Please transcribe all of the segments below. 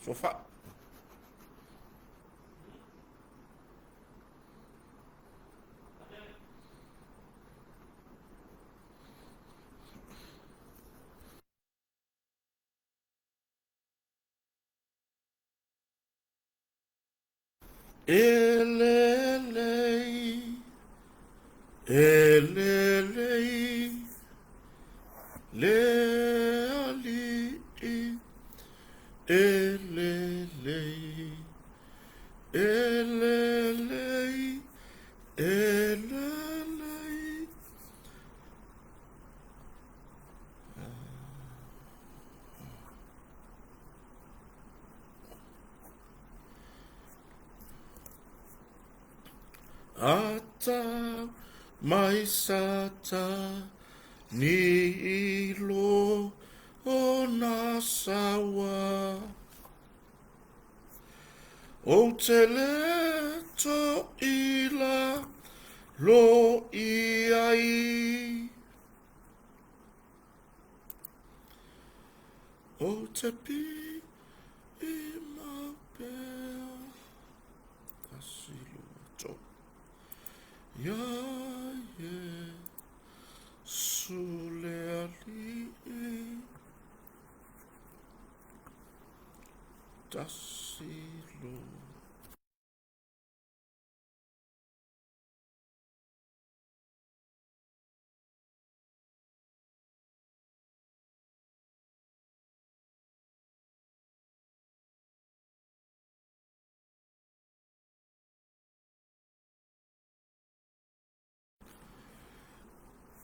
Sofa. Elelei, elelei, leali, elelei, elelei, elelei. Ata mai sata ni ilo o nasawa o te leto ila lo iai o te pi I mapea kasilu to ya ye suleali tasilu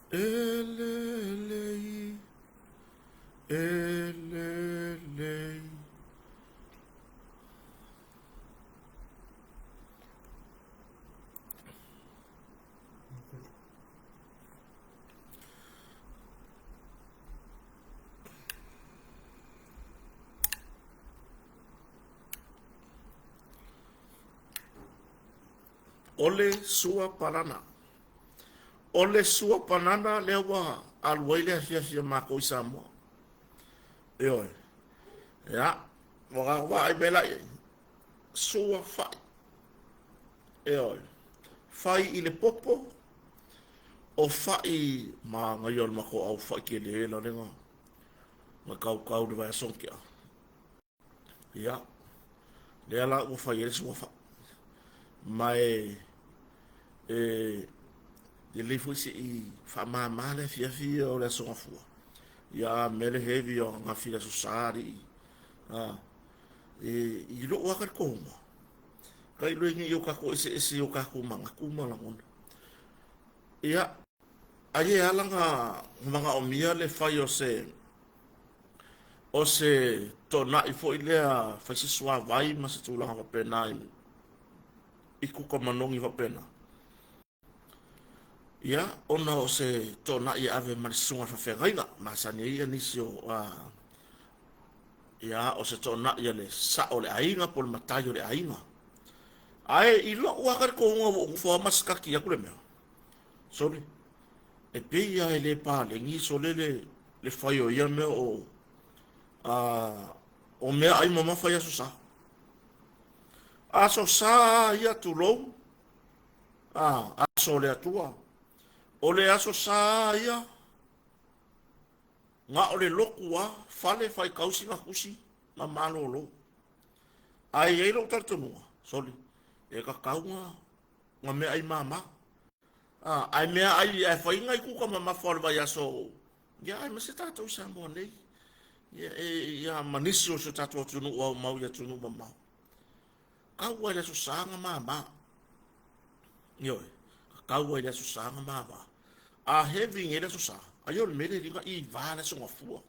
elelei elelei ole sua parana ole sua panana lewa alwaile sia mako isamo yo ya wa ai bela sua fai yo fai ile popo o fai ma ngayol mako au fai ke le la lenga ma kau de vai sonkia ya le ala o fai ele sua fa mai de le foi se I fa ma le fia o le so fu ya mele heavy o nga fila so sari I lo wa ka ko mo kai lo ngi yo ka ko ese yo ka ko manga kuma la mon ya aye ala nga manga o mia le fai o se tona I fo ile a fa se swa vai ma se tula va pena I ku ko manongi va pena ya ona o se tona I ave ma sunga fa fe gaina ma sa ni ni sio ya o se tona ia le sa o le ainga pol matayo le ainga ai I lo wa ka ko ngo fo mas ka ki ya ku le me sorry e pe ia ele pa le ngi so le fai o ia me o me ai mama fai aso sa ia tu lo aso le atua o le aso sa ia nga o le loku fale fai kausi nga kusi ma malo lo ai e lo tartunua sorry e ka kaunga nga me ai mama ai me ai fai ngai ku ka mama fale vai aso ya ai se tato sa mo nei ya manisio se tato tunu o mau ya tunu mama kaua le susanga mama yo kaua le susanga mama a having ele susa ayo le mele ringa I vale so ngafua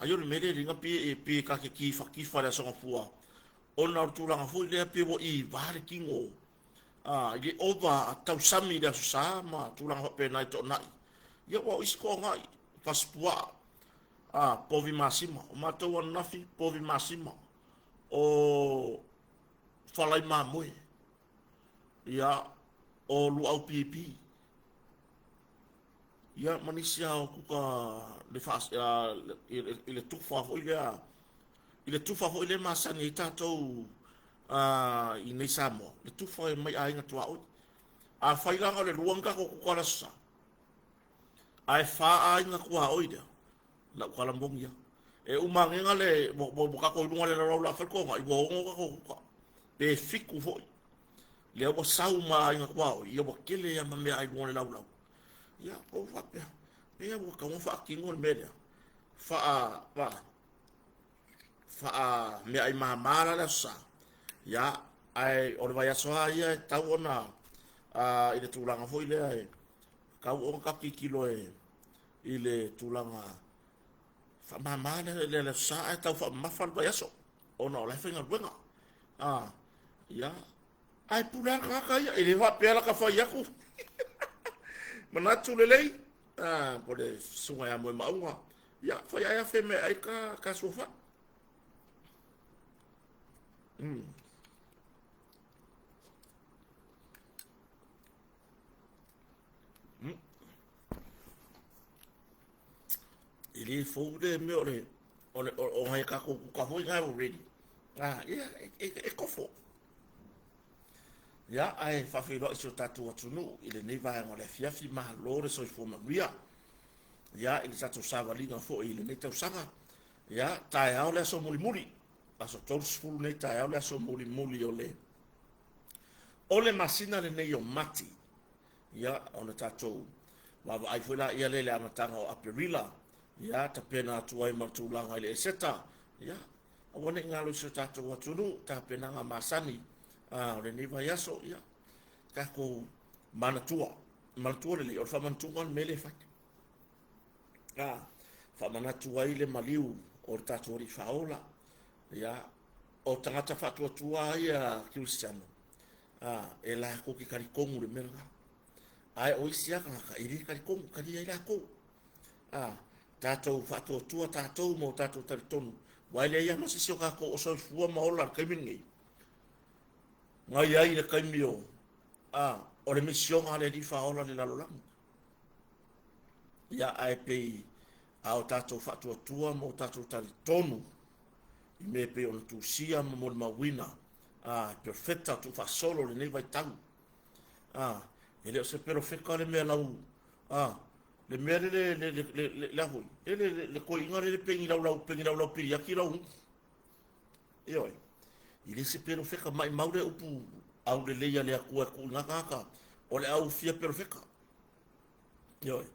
ayo le mele ringa pi ka ki fa le so ngafua ona tu la fu le pi bo I vale kingo ye over tau sami le susa ma tu la pe na to na ye wa isko ngai paspua povi masima o mato wa nafi povi masima o falai mamui ya o lu au pipi ya manisia o kuka le fas ya ile tufa fo ile ile tufa ho ile masani i tātou i nei Samoa. Le tufa e mai ainga tua oi. A whailanga le luanga ko kukara sa. Ai wha ainga kua oi dea. La ukala mbongia. E umangenga le, mo kako ilunga le rau la whakonga, i waongo kako kuka. Pe fiku hoi. Le awa sau ma ainga kua oi, i awa kele ya mamea ai lunga le lau lau. Ya, o whapea. E awa ka mwha kingo le mea. Wha mea ai mahamara le sa. Ya, ai ore vai asoa ia tau ona i le tūlanga hoi lea e. Kau o kaki kilo e i le tūlanga fa mama le sa e tau fa mafal vai aso. Ona o le whenga ruenga. Ya. Ai pula kaka ia i le whapea la ka whai aku. Manatu le lei. Po le sunga ya moe maunga. Ya, whai aia wheme ai ka sofa. Ili fou de me o ngai ka ko ka hoi ngai already. E kofo. Ya ai fa fi lo so tatu atunu ile nei vai ngole fiafi ma lore so fo ma ria. Ya ile tatu sava linga fo ile nei tau sanga. Ya tai au le so muli muli. Aso tol sfulu nei tai au le so muli muli ole. Ole masina le nei o mati. Ya ona tatu wa ai foi la ia le amatanga o Aperila. Ya ta pena tuai martulanga ile seta. Ya awone ngalo so tatu watunu ta pena nga masani. Le ni vai aso ya ka ko manatua le o fa mantua mele fa fa manatua ile maliu o tatu ri faola ya o tangata fa tua ia Cristiano e la ko ki kari kongu le merga ai o isia ka iri kari kongu kari ai la ko tatu fa tua tatu mo tatu tonu wale ia no se sio ka ko o so fu ma ola kamingi ngai ai le kaimio o le mission ale di faola le lalolang ya ai pe au tato fatu tua mo tato tali tonu i me pe on tu sia mo le mawina perfecta tu fa solo le nei vai tau ele se perfecta le me lau le me le la hui le ko ingare le pengi lau pili aki lau ioi ile se perfecta mai maure upu au le leia le aku ngaka o le au fia perfecta ioi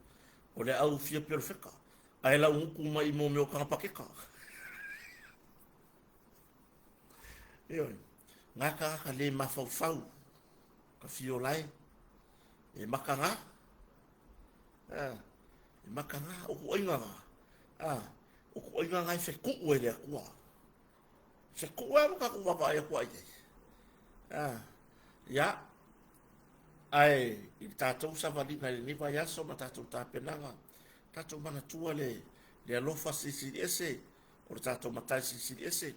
o le au fia perfecta ai la uku mai mo me o ka pakeka ioi ngaka ka le mafau ka fio lai e makanga e makanga o ko inga o ko inga ngai fe ku we le ku se ku wa ka ku ba ya ku ai ya ai i tatou savali na le niva ya so tatou tapenanga tatou mana tua le alofa sisi ese o tatou matai sisi ese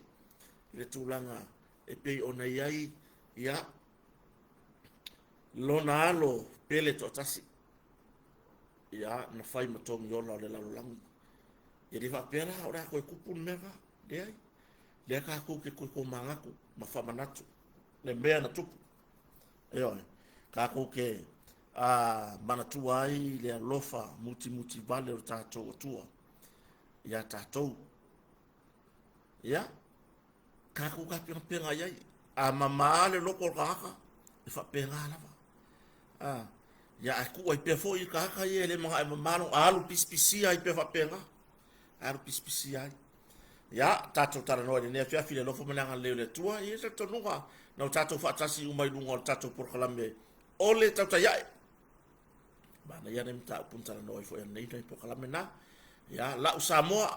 le tulanga e pe ona iai ya lona alo pele to tasi ya na fai matongi yola le lalolangi e le va pera ora ko kupun mega dei le ka ko ke ko mangaku mafamanatu le mea na tupu ka ko ke manatua ai le alofa muti vale o tatou tua ya tatou ya ka ko ka penga ai mama le loko kaka e fa penga lava ya aku ai pe foi kaka ye le mga mama alu pispisi ai pe fa penga alu pispisi ai ya tatou tara no ne fia file lofo menanga le tua ye se tonunga no tatou fa tasi umai lungo tatou por kalame ole tata ya bana ya nem ta punta no fo nei nei por kalame na ya la Samoa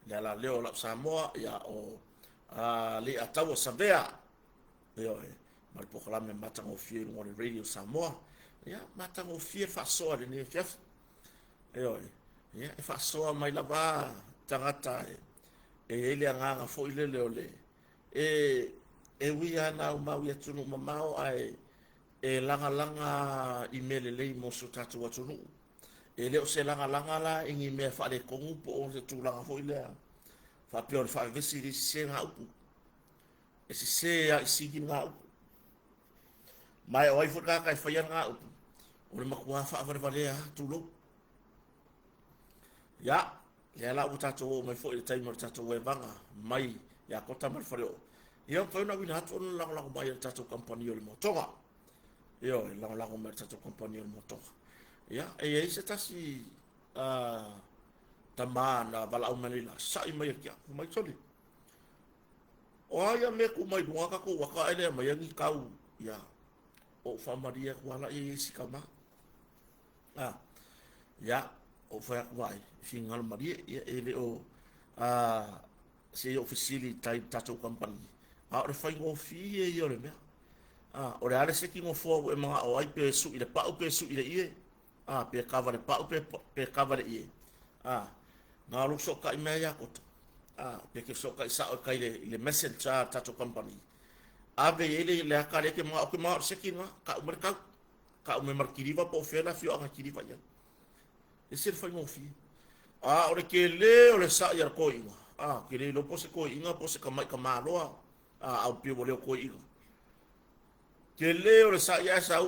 la leo la Samoa ya o le atau savea yo mal por kalame mata o fie no radio Samoa ya mata o fie fa so de ne fia yo ya fa so mai la ba tangata ele anga fo ile le ole e wi ana ma wi tunu mamao ai langa email le mo so tatu watunu le o se langa la ingi me fa le kongu po o se tu langa fo ile fa pe o fa vesi se nga upu e se ya sigi nga upu mai o ai fu ka kai fa ya nga upu o le makua fa va le ya tu lo ya le la uta to mai fo le tai mo tato we banga mai ya kota mal fa o ia fa na wina to la la mai tato company o le motonga io la mai tato company o le motonga ya e se tasi tamana bala o manila sai mai kia mai soli o ia me ku mai dunga ka ko waka ele mai ngi kau ya o fa maria wala e sikama ya o fa vai singal maria ya ele o se ofisili tai tato company a o fa ngo fi e yo le me o le ale se ki ngo fo e mga o ai pe su ile pa o pe su ile ie pe cover pa o pe cover ie nga lu so ka me ya ko pe ke so ka sa o ka ile message tato company ave ele le ka le ke mga o ke ma se ki nga ka o me markiriva po fela fio anga kiriva ya ese fa ngo fi o le ke le o le sa ya ko inga ke le lo po se ko inga po se ka mai ka malo au pe o le ko inga ke le o le sa ya sa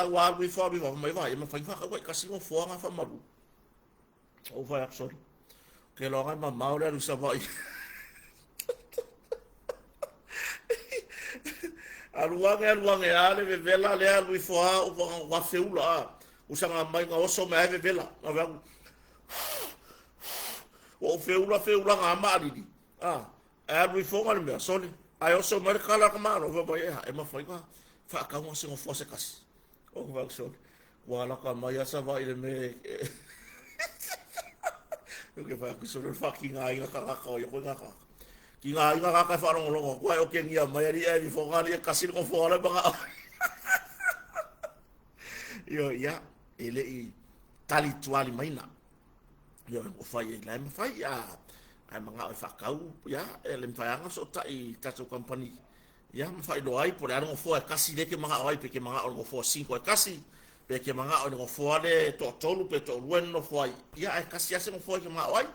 wa wi fo bi mai va e ma fa ka ka singo fo nga fa malu o va ya sorry ke lo nga ma o le sa vai aluange ale ve vela le alu fo o va feula usanga mai nga oso me ave vela o feula nga mari alu fo nga me soli ai oso mer kala ka mano va e ma foi fa ka mo se fo se kas o va soli wala ka mai asa va ile me o ke fa ku solo fucking ai nga ka ko yo nga ka ki nga ka fa ro lo ko o ke ngia mai ri e fo nga ri kasi ko fo la ba yo ya ele i tali tuali maina yo o fai la me fai ai manga o fa kau ya ele me fai anga so tai tato company ya me fai do ai por ano fo kasi de ke manga ai pe ke manga o fo 5 kasi pe ke manga o fo le to tolu pe to bueno fo ai ya ai kasi ase mo fo ke manga ai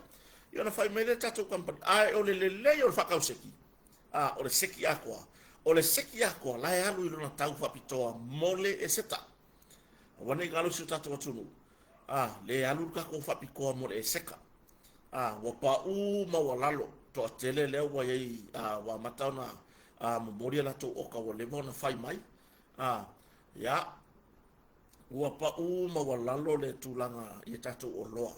yo na fai mele tato company ai o le o fa kau seki o le seki akwa la ya lu na tau fa pitoa mole e seta wana i galu si tato watunu le alu ka ko fa piko mo e seka wa pa u ma walalo to tele le wa ye wa matana mo moria la to o ka wo le bona fai mai ya wa pa u ma walalo le tulanga ye tato o loa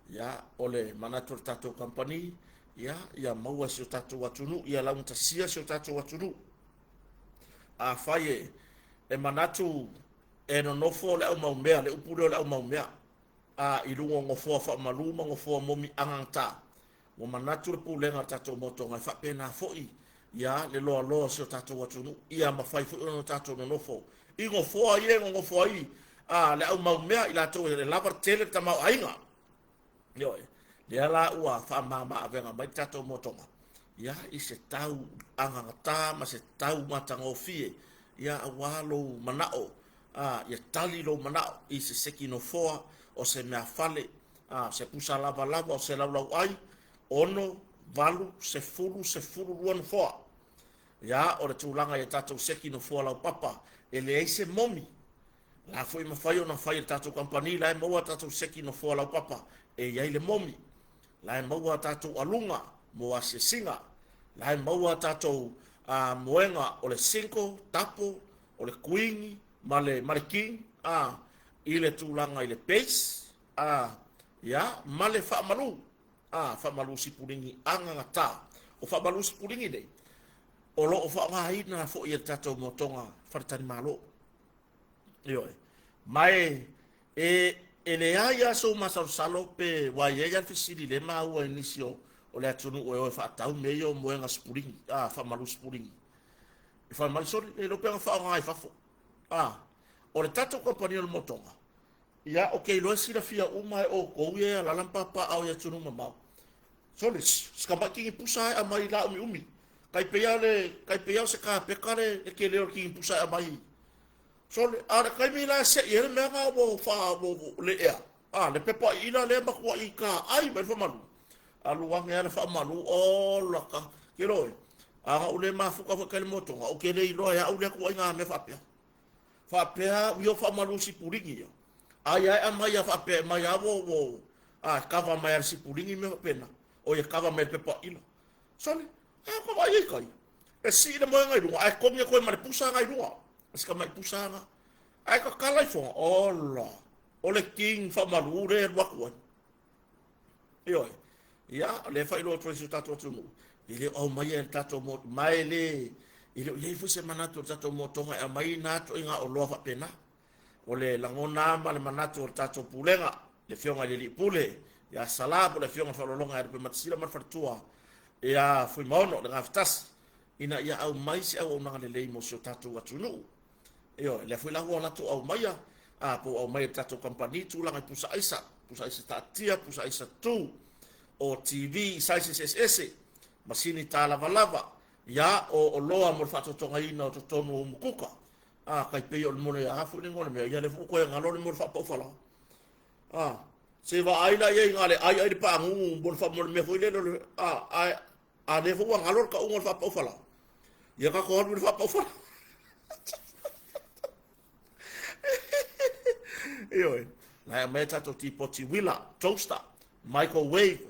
ya ole manator tato company ya maua si tato watunu ya la unta sia si tato watunu faye e manatu e no fo le au mea le upuro le au mea i lungo ngofo fa maluma ngofo momi anganta mo manatu le pulenga tato moto ngai fa pena foi ya le lo so tato watunu ia ma fai fo no tato no fo i ngofo ai ngofo ai le au mea ila to le lava tele tama ainga yo le ala ua fa mama avenga mai tato moto ya i se tau angata ma se tau matangofie ya awalo manao ya tali lo mana i se seki no foa o se mea fale se pusa lava o se lau ai ono valu se fulu ruan foa ya o le tūlanga ya tatou seki no foa lau papa ele eise momi la foi ma fai ona fai tatou company la maua tatou seki no foa lau papa e yai le momi la maua tatou alunga mo ase singa la maua tatou moenga o le 5 tapo o le kuingi male king ile tulanga ile pace ya male fa malu si pulingi anga ngata o fa malu si pulingi de o lo o fa ngai na fo ye tato motonga fartani malo yo mai ele ya so masalo pe wa ye ya fisili le ma o inicio o le atunu o fa tau meio moenga spulingi fa malu spulingi fa mal so le lo pe fa ngai fa fo o le tato company o le motonga ia o ke lo sila fia uma o ko ye la lampa pa au ya tunu mama solis skamba ki pusa a mai la umi kai pe se ka pe kare e ke le ki pusa a mai sol ara kai mi la se ye me ga bo fa bo le ya le pe pa ina le ba ko i ka ai ba fa malu aluang ya fa malu o la ka kilo a ule ma fu ka ka moto o ke le ilo ya ule ko nga me fa pe yo fa malu si puringi ya ai ai mai ya fa pe mai ya wo a kava mai si puringi me pena o ya kava me pe pa ilo sole a ko vai kai e si de mo ngai lu ai ko me ko mai pusa ngai lu ska mai pusa nga ai ka kala fo ola ole king fa malu re wa ko yo ya le fa ilo tro su tato tu ile o mai el tato mo mai le ile le fu se manato tato mo tonga e mai nato inga o lo fa pena ole langona ma le manato tato pulenga le fionga le pule ya sala le fionga fa longa e pe matsila mar fartua ya fu mono le ngaftas ina ya au mai se au na le mo so tato watunu yo le fu la wona to au mai a po au mai tato company tu la pusa isa tatia pusa isa tu o TV SSS masini ta lava ya o loa mo fato tonga ina o tonu mukuka a kai pe o mo ya fu ni ngone me ya le fu ko ngalo ni mo fa po fala a se va ai la ye ngale ai pa ngu mo fa mo me fu le a le fu ngalo ka mo fa po fala ya ka ko mo fa po fala yo la meta to tipo tiwila toaster microwave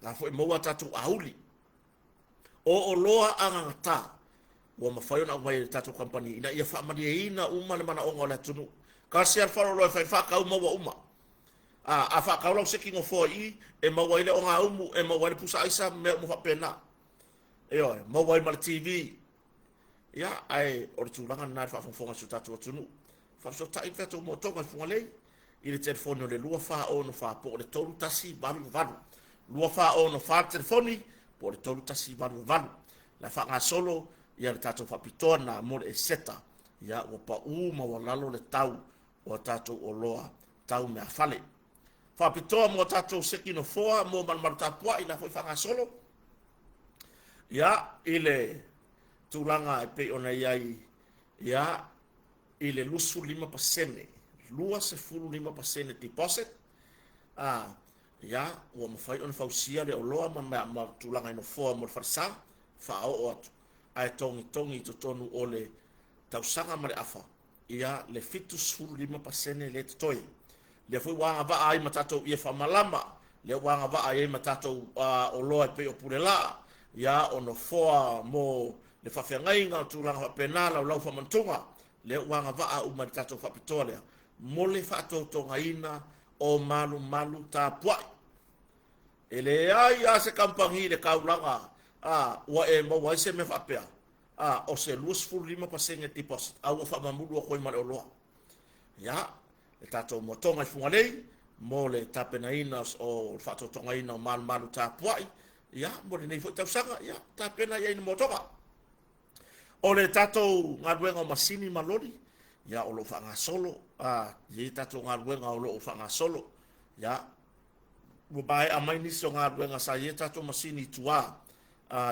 la foi mo tatu auli o loa angata wa mafayo na mai tatu company ina ia fa mani ina uma le mana onga la tunu ka se fa lo fa ka uma wa uma a fa ka lo seking of foi e ma wa ile onga umu e ma wa le pusa isa me mo fa pena yo mo wa mal TV ya ai o tu langa na fa fonga su tatu tunu fa so ta infeto mo tonga fonga le ile telefone le lua fa o no fa po le tolu tasi balu valu lua fa o no fa telefoni po le tolu tasi valu valu la fa nga solo ia le tatou fa pitona mo le seta ia o pa u ma walalo le tau o tatou o loa tau me afale fa pitoa mo tatou sekino foa mo man tapua ila foi fa nga solo ia ile tulanga e pe ona iai ia ile lusu 5% lua se fulu 5% deposit ya o mo fai on fausia le o loa ma tulanga no fo mo farsa fa o ai tongi to tonu ole tausanga mare afa ia le fitu fulu 5% le toi le foi wa va ai matato ia fa malama le wa va ai matato o loa pe o purela ya ono fo mo le fa fengai nga tulanga penala o lau fa mantunga le wa va u matato fa pitole mole fato tonga ina o malu tapua ele ai a se kampangi le kaulanga wa e mo wa se me fapea o se lus full 5% deposit au fa mamudu ko mai o loa ya e tato mo tonga fungalei mole tapena ina o fato tonga ina o malu tapua ya mole nei fo tapsanga ya tapena ya ina mo tonga o le tato ngadwenga masini malori ya o lo fanga solo ye tato ngadwenga o lo fanga solo ya mo bai amai ni so ngadwenga sa ye tato masini tua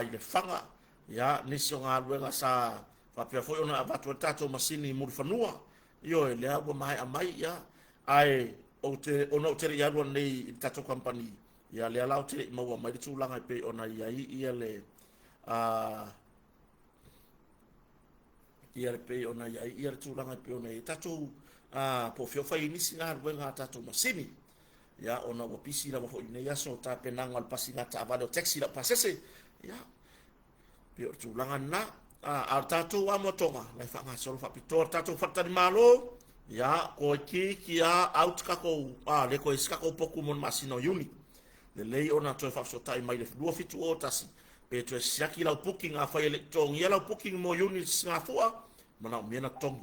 ile fanga ya ni so ngadwenga sa fa pe foi ona abatu tato masini mo fanua yo le abo mai amai ya ai o te ona te ya ro nei tato company ya le ala o te mo mai tu langa pe ona ia le ia pe ona ia tu langa pe ona tatu po fio fai ni singa wenga tatu masini ya ona wo pisi la fo ine ya so ta penang al pasinga ta valo taxi la pasese ya pe tu langa na tatu wa motonga la fa nga so fa pitor tatu fa tani malo ya ko ki ya out ka ko le ko iska ko poku mon masino uni le lei ona to fa so tai mai le do fitu o tasi pe to siaki la booking a fa ele tong ya la booking mo uni singa fua mana mena tong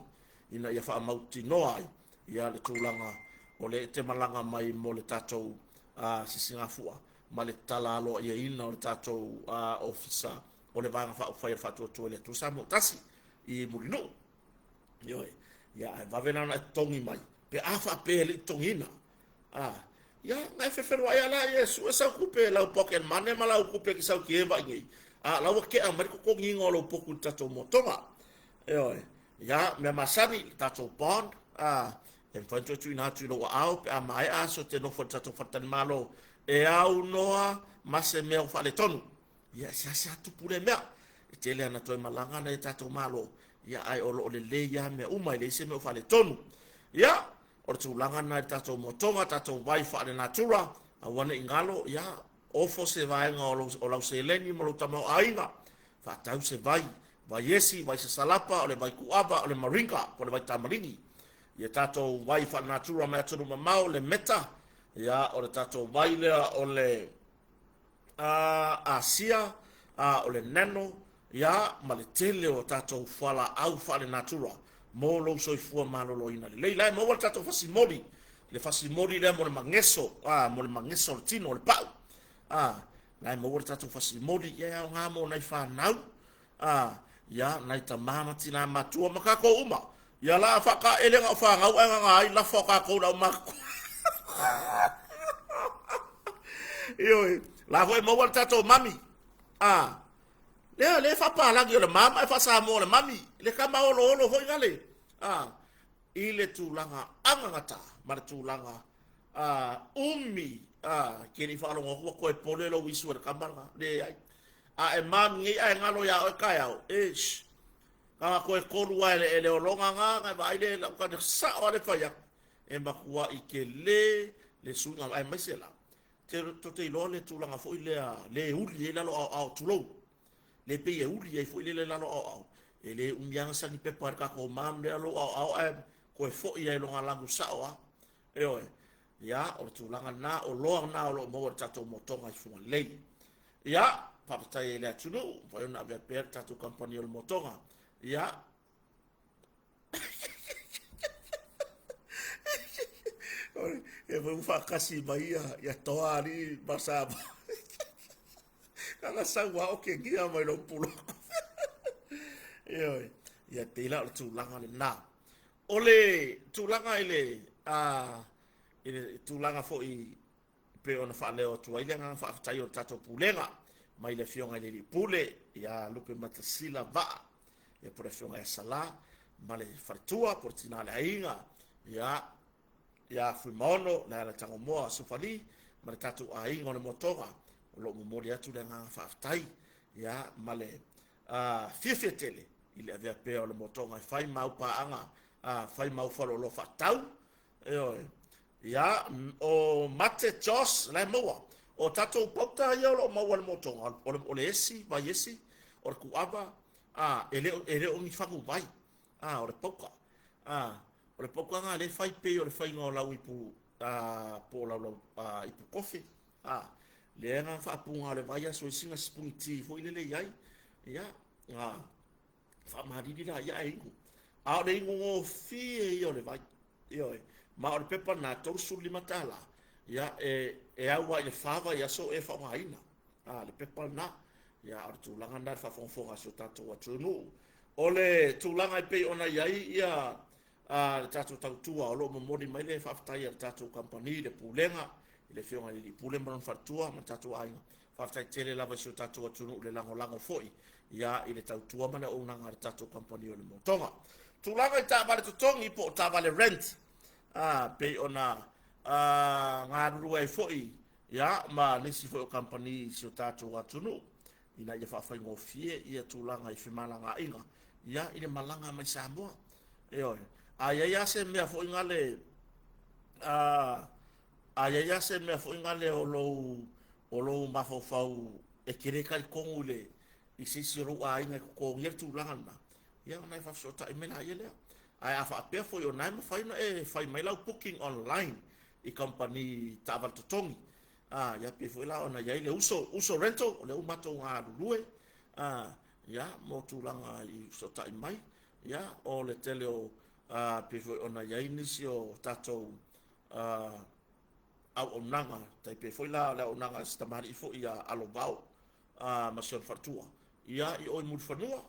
ina ia fa mauti noai ia le tulanga o le te malanga mai mo le tatou si singa fua ma le talalo ia ina o le tatou ofisa o le vanga fa to le tu sa mo tasi i murino yo ya va vena na tongi mai pe afa pe le tongina ya ngai fe fer wa ya la yesu esa kupe la pocket mane mala kupe ki sa ki ba ngi la wa ke amar ko ngi ngolo poku tatou motonga yo ya me masani tatou bond e fanto tu na tu lo au pe mai aso te no fo tatou fatani malo e au noa mase mea o fale tonu ia sia tupu le mea e tele ana toi malanga na e tatou malo ia ai o lo le ia mea uma i le se mea o fale tonu ia o le tulaga na i tatou motoga tatou vai fale natura auana i galo ia ofo se vaega o lau seleni ma lou tamaoaiga faatau se vai esi vai sasalapa o le vai kuava o le maringa o le vai tamarigi ia tatou vai fale natura mai atunu mamao le meta ia o le tatou vai lea o le asia o le neno ia ma le tele o tatou fala au fale natura mo lou soifua maloloina lelei lae maua le tatou fasimoli le fasimoli lea mo le mageso mo le mageso o le tino o le pau lae maua le tatou fasimoli ia aoga mo nai fanau ia nai tamā ma tinā matua ma kakou uma ia la faakaelega o fagau aigaga ai lafa o kakou lau mako ioe la foi maua le tatou mami le faapalagi o le mama e faasamoa o le mami le kamaoloolo hoi gale i le tulaga agagata ma le tulaga umi keni faalogogua koe pole lou isu e le kamalaga leai e mami ai galo ia o e kae au kaga koe kolu ai e le ologa gaga e vaai le laukane sa'o a le faiaku e makua i ke le suiga ai mai se la to te iloa le tulaga fo'i le uli e lalo ao tulou le pe e uli ai fo'i le lalo ao e le umiaga sagi pepa le kakou mam le alo ao e koe fo'i ai loga lagu sa'o e oe ia o le tulaga na o loa na o loo maua le tatou motoga i fuga lelei ia papatai e le atunuu fai ona aveapea le tatou kampani o le motoga ia e vai faakasi mai ia toa ali masaba kala saua o ke gia mai lo pulo ia te la o tulaga le na o le tulaga ile tulaga fo'i pe ona fa'aleo tuailega fa'afetai o le tatou pulega mai le fioga i le li'ipule ia lupe matasila va'a ia po le fioga e sala ma le faletua po le tinaleaiga ia fuimaono le ala tagomoa sufali ma le tatou aiga o le motoga o lo'o momoli atu le agaga fa'afetai ia ma le fiafia tele i le aveapea o le motoga e fai mau pa'aga fai mau faloaloa fa'atau eoe ia o mate jos le maua o tatou pauta ia o lo'o maua le motoga o le esi vai esi o le ku'ava e le o ni fagu vai o le pauka o le pauka le fai pe o le fai ngā lau ipu po lau ipu kofi le nga whaapunga le vai aso i singa spungi ti fo i lele iai ia whamariri la ia e ingu o le ingu ngō fie i o le vai ma o le pepa na tausu lima tala ia e aua i le whawa i aso e whawaina le pepa na ia o le tūlanga na whafonfonga so tatou atunu o le tūlanga i pei ona iai ia le tatou tautua o loo momoli mai le faafetai a le tatou kampani le pulega i le fioga i pule ma lona faletua ma tatou aiga faafetai tele lava i sio tatou atunuu le lagolago fo'i ia i le tautua ma le ounaga a le tatou kampani o le motoga tulaga i tavale totogi po o tavale rent pei ona galulua ai fo'i ia ma nisi fo'i o kampani i sio tatou atunuu ina ia faafaigofie ia tulaga i femalagaiga ia i le malaga mai samoa eoe ia se mea fo ingale ia se mea fo ingale o lo mafofau e kere kai kongu le i sisi ro a inga ko ngia tu langa ia nai fa so ta mena ia le ai afa pe fo yo nai ma fai na fai mai lau booking online i company taval totongi ia pe fo la ona ia le uso rental le umato nga lue ia mo tu langa i so ta mai ia o le tele o pe foi ona ia inisi o tatou au onanga tai pe foi la onanga stamari fo ia alobau ma se fatua ia i oi mul fanua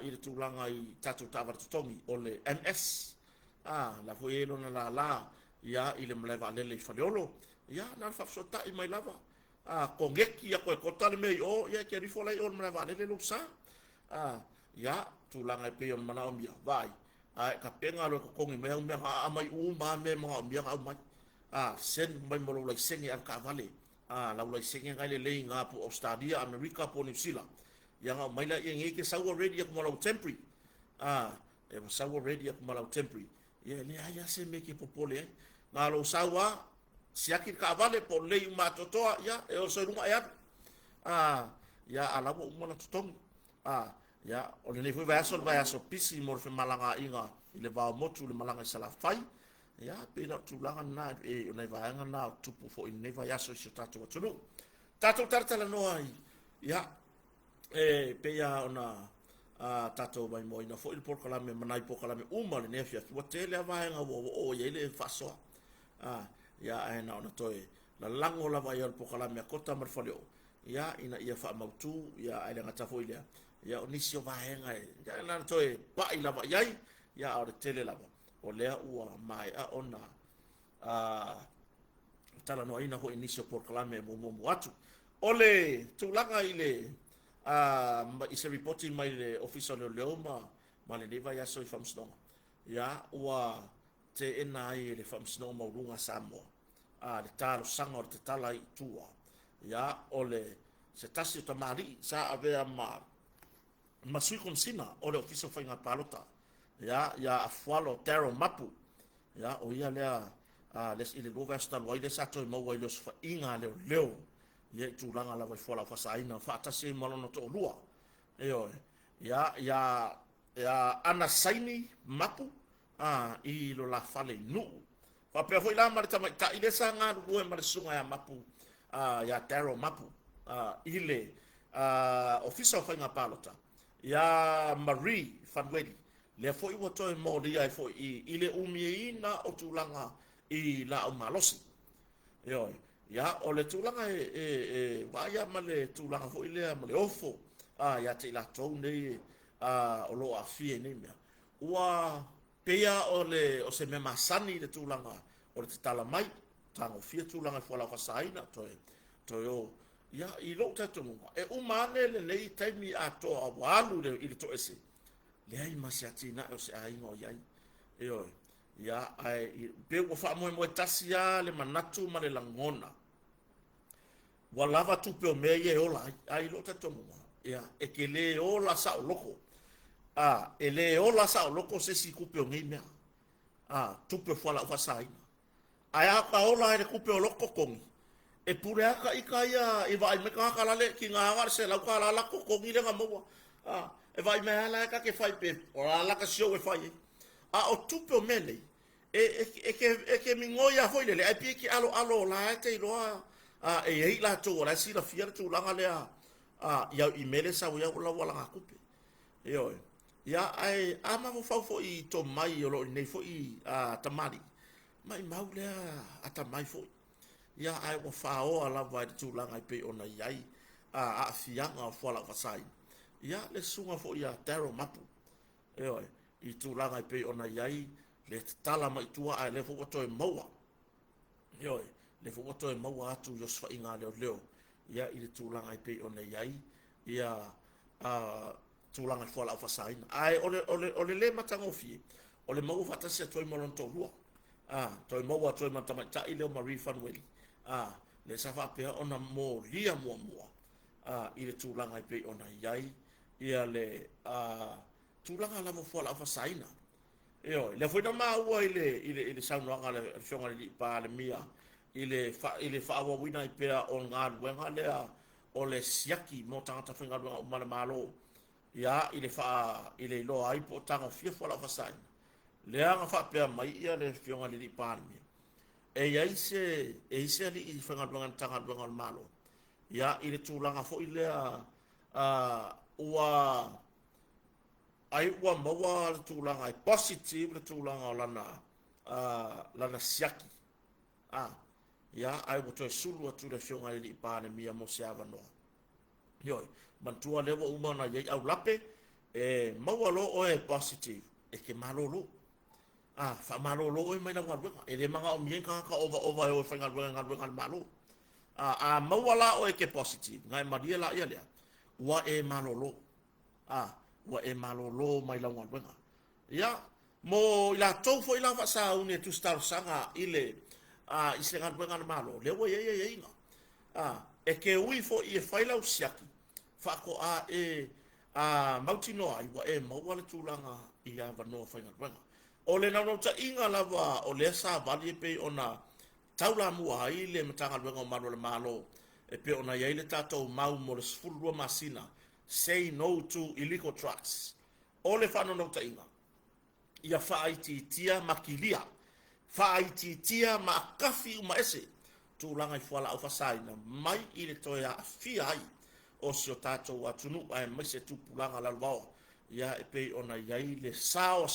i le tulanga i tatou tavar totongi o le MS la foi lona la ia i le mleva lele i faleolo ia na fa sota i mai lava kongeki ia koe kota le mei o ia ke rifo lai o mleva lele lo sa ia tulanga i pe on mana o mia vai ka penga lo ko kongi me mai mai me mo mia ka mai sen mai mo lo lai sengi an ka vale laulai senga ngai le ngā po Australia, Amerika po New Zealand. Yang mai la yang ke sawa ready aku malau temporary. Sawa ready aku malau temporary. Ya le aya se me ke popole. Ngalo sawa siakir ka vale po le ma totoa ya e o so runga ya. Ya alawo umana tutong. Ya o le foi vai aso pisi mo fe malanga inga ile va motu le malanga sala fai. Ya pena tulanga na e ona vai anga na tupu fo in neva ya so tatu tulu. Tatu tartala no ai. Ya pe ya ona tato mai mo ina fo il porkala me manai porkala me uma le nefia wa tele vai anga o ye le faso. Ya ana ona toe la lango la vai il porkala me kota mar folio. Ya ina ia fa mautu ya ai ngata fo ile. Ya onisio vai anga ya na toe pa ila va yai ya o tele la o lea ua mai a ona tala no ina ho inisio proclame mo atu ole tulanga ile is a reporting my official leoma male neva ya so famsno ya ua te ena ile famsno mo lunga samo le talo sanga te tala i tua ya ole se tasi to mari sa ave ma sui consina ole official fainga palota ya afualo tero mapu ya o ia lea les ile go vesta lo ile sato mo wa ile fa inga leo ye tulanga la vai fola fa saina fa ta se malono to lua ya ana saini mapu i lo la fale nu fa pe foi la marta ta ile sanga lo mar sunga ya mapu ya tero mapu ile official fa nga palota ya Marie Fanwedi le foi o toi mo dia foi ile umiina o tulanga i la o malosi ya o le tulanga vaya male tulanga foi le male ofo ya te la tonde o lo afie ni mea ua pea o se me masani le tulanga o le tala mai tango fie tulanga foi la fasaina toi ya i lo tato e umane le nei taimi ato a walu le i to ese le ai masiatina o se ai ngo yai ya ai pe o fa mo tasia le manatu ma le langona wala tu pe o me ye ola ai lo tato mo ya e ke le ola sa o loko e le ola sa o loko se si kupe o ngai mea tu pe fala fa sai ai ka ola e kupe o loko kongi e pure aka ika ia e vai me ka kala le ki nga war se la kala la ko kongi le ngamo e vai me ala ka ke fai pe o la ka sio e fai o tupe o mele e ke mingoia foi le ai pi ki alo la te lo e ei la to la si la fier tu la le ya i mele sa ya la wala kupe ya ai ama mo fo i to mai o lo nei fo i tamari mai maule atamai fo ya ai o fao ala vai tu la ngai pe ona yai fianga fo la fasai ya le sunga fo ya tero mapu i tu la ngai pe ona yai le tala mai tua ai le fo to moa le fo to moa tu yo sfa inga leo ya i tu la ngai pe ona yai ya tu la ngai fo la fasai ai ole le matango fi ole mo fa ta se to mo lon to lua to mo to matama ta ile o Marie Fanweli le safa pe ona mo lia mo i le tulanga pe ona yai ia le tulanga la mo fola fa saina le foi na maua ile sauna nga le fionga le pa le mia ile fa wa wina i pe on nga wenga le o le siaki mo tanga finga o malo ya ile lo ai po tanga fia fola fa saina le anga fa pe mai ia le fionga le pa le mia ise ali i fanga blangan tanga blangan malo ya ile tulanga fo ile ua ai ua mawa tulanga ai positive le tulanga lana siaki ya ai boto sulu atu le fionga le pa le mia mo siava no mantua levo umana ye au lape mawa lo o positive ke malo lo fa malo lo e mai na ngwa e le manga o mien ka over o fanga ngwa malo mawala o e ke positive ngai maria la ia le wa e malo lo wa e malo lo mai la ngwa ya mo la to fo ila fa sa une tu star sanga ile i se ngwa malo le wo ye inga e ke ui fo i e whailau siaki fa ko mautino ai wa e mauale tūlanga i a wanoa whainga ruenga o le nau ta inga lava o le sa vali e pe ona taula mua ai le matanga ruenga o maro le malo e pe ona iai le tātou mau mo le sfulurua masina say no to illegal drugs o le whanau ta inga ia whaaititia makilia whaaititia maakafi uma ese tūlanga i whala au whasaina mai i le toi a fia ai o si o tātou atunu ai mai se tūpulanga lalwao ia e pei ona iai le sao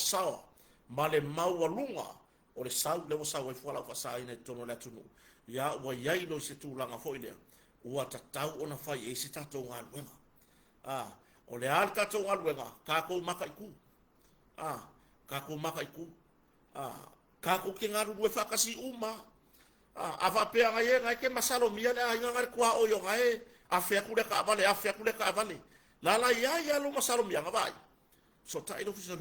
ma le maua lunga o le sau lewa sau ai whala au whasaina i tono le atunu ia ua iai lo se tūlanga fo i lea ua tatau ona whai e se tātou ngā luenga o le al tātou ngā luenga kākou maka i ku kako maka iku kako ke ngaru due fakasi uma ava pe nga ye nga ke masalo mia na nga ngar kwa o yo nga e afia ku le ka vale la ya lo masalo mia nga vai so ta ilo fiso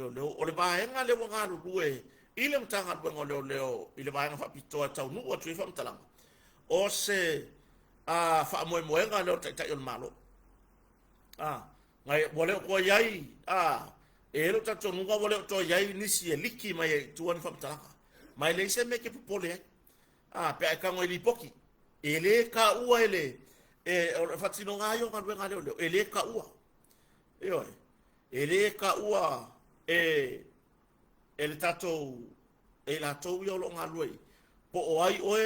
leo o le ba nga le nga ru due ile mtanga ngo leo ile ba nga fa pito ta nu o tu fa mtalang o se fa mo nga leo ta yo malo ngai wole ko yai e lo ta tonu ga wole to yai nisi e liki mai tuan fam talaka mai le se me ke popole pe ka ngoi li poki ele ka ua ele o fatino nga yo ka nga leo ele ka ua ele ka ua ele tato e la to yo lo nga lui po o ai oe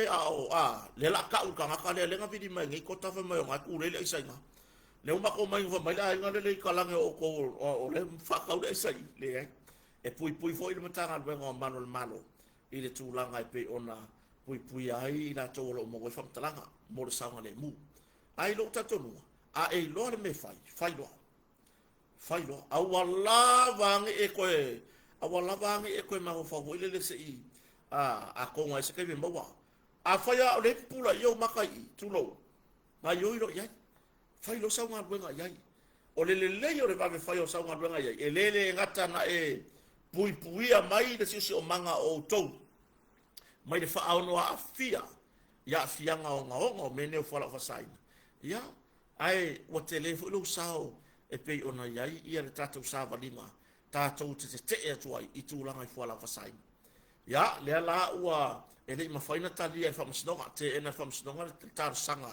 le la ka u ka nga le nga vidi mai ngi ko ta fa mai nga ku le isa nga le uma ko mai vai lá ngale le kalange o le faka o le sai le e pui foi le matanga le ngo mano malo i le tūlanga i pe ona pui ai na to lo mo fa talanga mo le sanga le mu ai lo tatonu e lo le me fai lo awala vang e ko ma fa ho le se i ko ngai se ke me mo a fa ya le pula yo makai tulo ma yo ro ya fai lo sa nga luenga iai o le o le vave fai o sa nga luenga iai e lele ngata na puia mai le sisi o manga o tou mai le whaao noa afia ia afianga o ngaonga o mene o whala whasaina ia ai o te le lo sao e pei ona iai ia le tātou sa valima tātou te atuai i tūlanga i whala whasaina ia lea la ua e le mawhaina tali e whamasnonga te ena whamasnonga le tāru sanga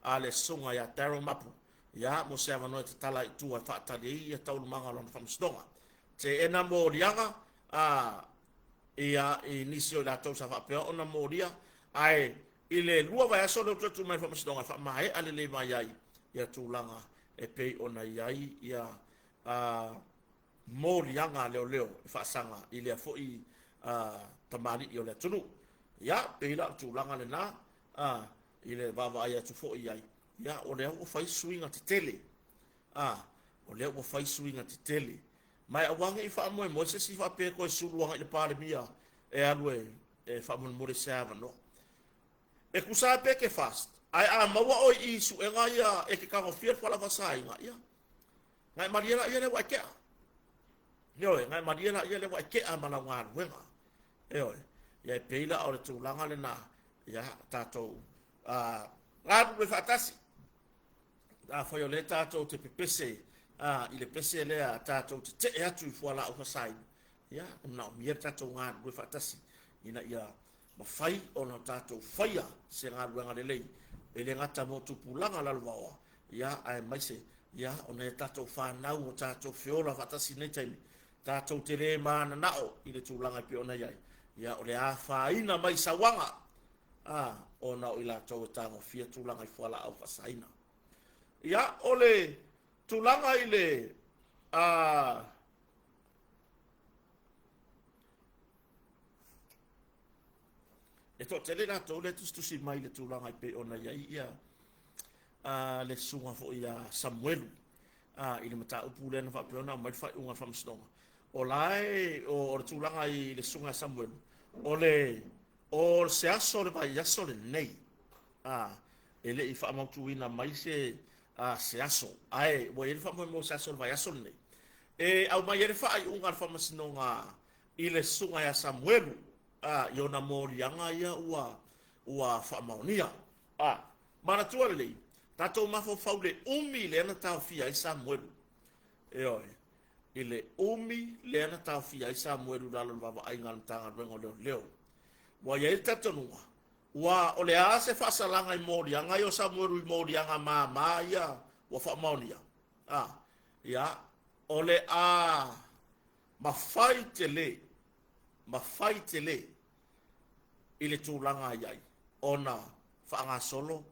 ale sunga ya taro mapu ya mo se avano te tala i tua fa tali e tau manga lona famstonga te ena mo rianga ia inisio la tau sa fa pe ona mo ria ai ile lua va so le tu mai famstonga fa mai ale le mai ai ya tulanga e pe ona ai ia mo rianga leo fa sanga ile fo i tamari yo le tunu ya pe la tulanga le na ile baba ai tu fo ai ya o le o fai swinga te tele o le o fai swinga te tele mai awange i fa mo se si fa pe ko sulu nga le pale mia e alwe e fa mo mo serva no e ku sa pe ke fast ai mawa o i su e nga ia e ke ka o fier fa la fa sai nga ia ngai mariela ia le wa ke yo ngai mariela ia le wa ke amala nga wenga ya pe ila o le tu langa le na ya tato ngadu le fatasi foi o le tatou te pepese i le pese le tatou te atu i fuala o fasai ia na mi tatou ngadu le fatasi ina ia mafai ona tatou faia se ngadu ngale lei ele ngata mo tupulanga la lwa ia ai mai se ia ona tatou fa nau o tatou fiola fatasi nei tai tatou te le mana nao i le tulanga pe ona ia o le a faina mai sawanga ona o ila tau tango fia tulanga i fuala au fasaina ia ole tulanga ile e to tele na to le tustusi mai le tulanga i pe ona ia le sunga fo ia Samuel ile mata upule na fa pe ona mai fa unga fam stonga o lai o tulanga i le sunga Samuel ole o se aso le vai aso le nei ele i fa mautu ina mai se se aso ai wo ele fa mo se aso le vai aso nei au mai ele fa ai unga fa masino nga ile sunga ya Samuel yo na morianga ia ua ua whaamaunia. Mana tua lei, tatou mafofau le umi le ana tau fia i Samuelu. Oi, ile umi le ana tau fia i Samuelu lalo baba ai ngam tanga rengo leo. Wa ye tatonua. Wa ole a se fasalanga i morianga yo Samuelu i morianga ma ia wa whaamaunia. Ya, ole a mawhai te le ile tūlanga iai ona whaanga solo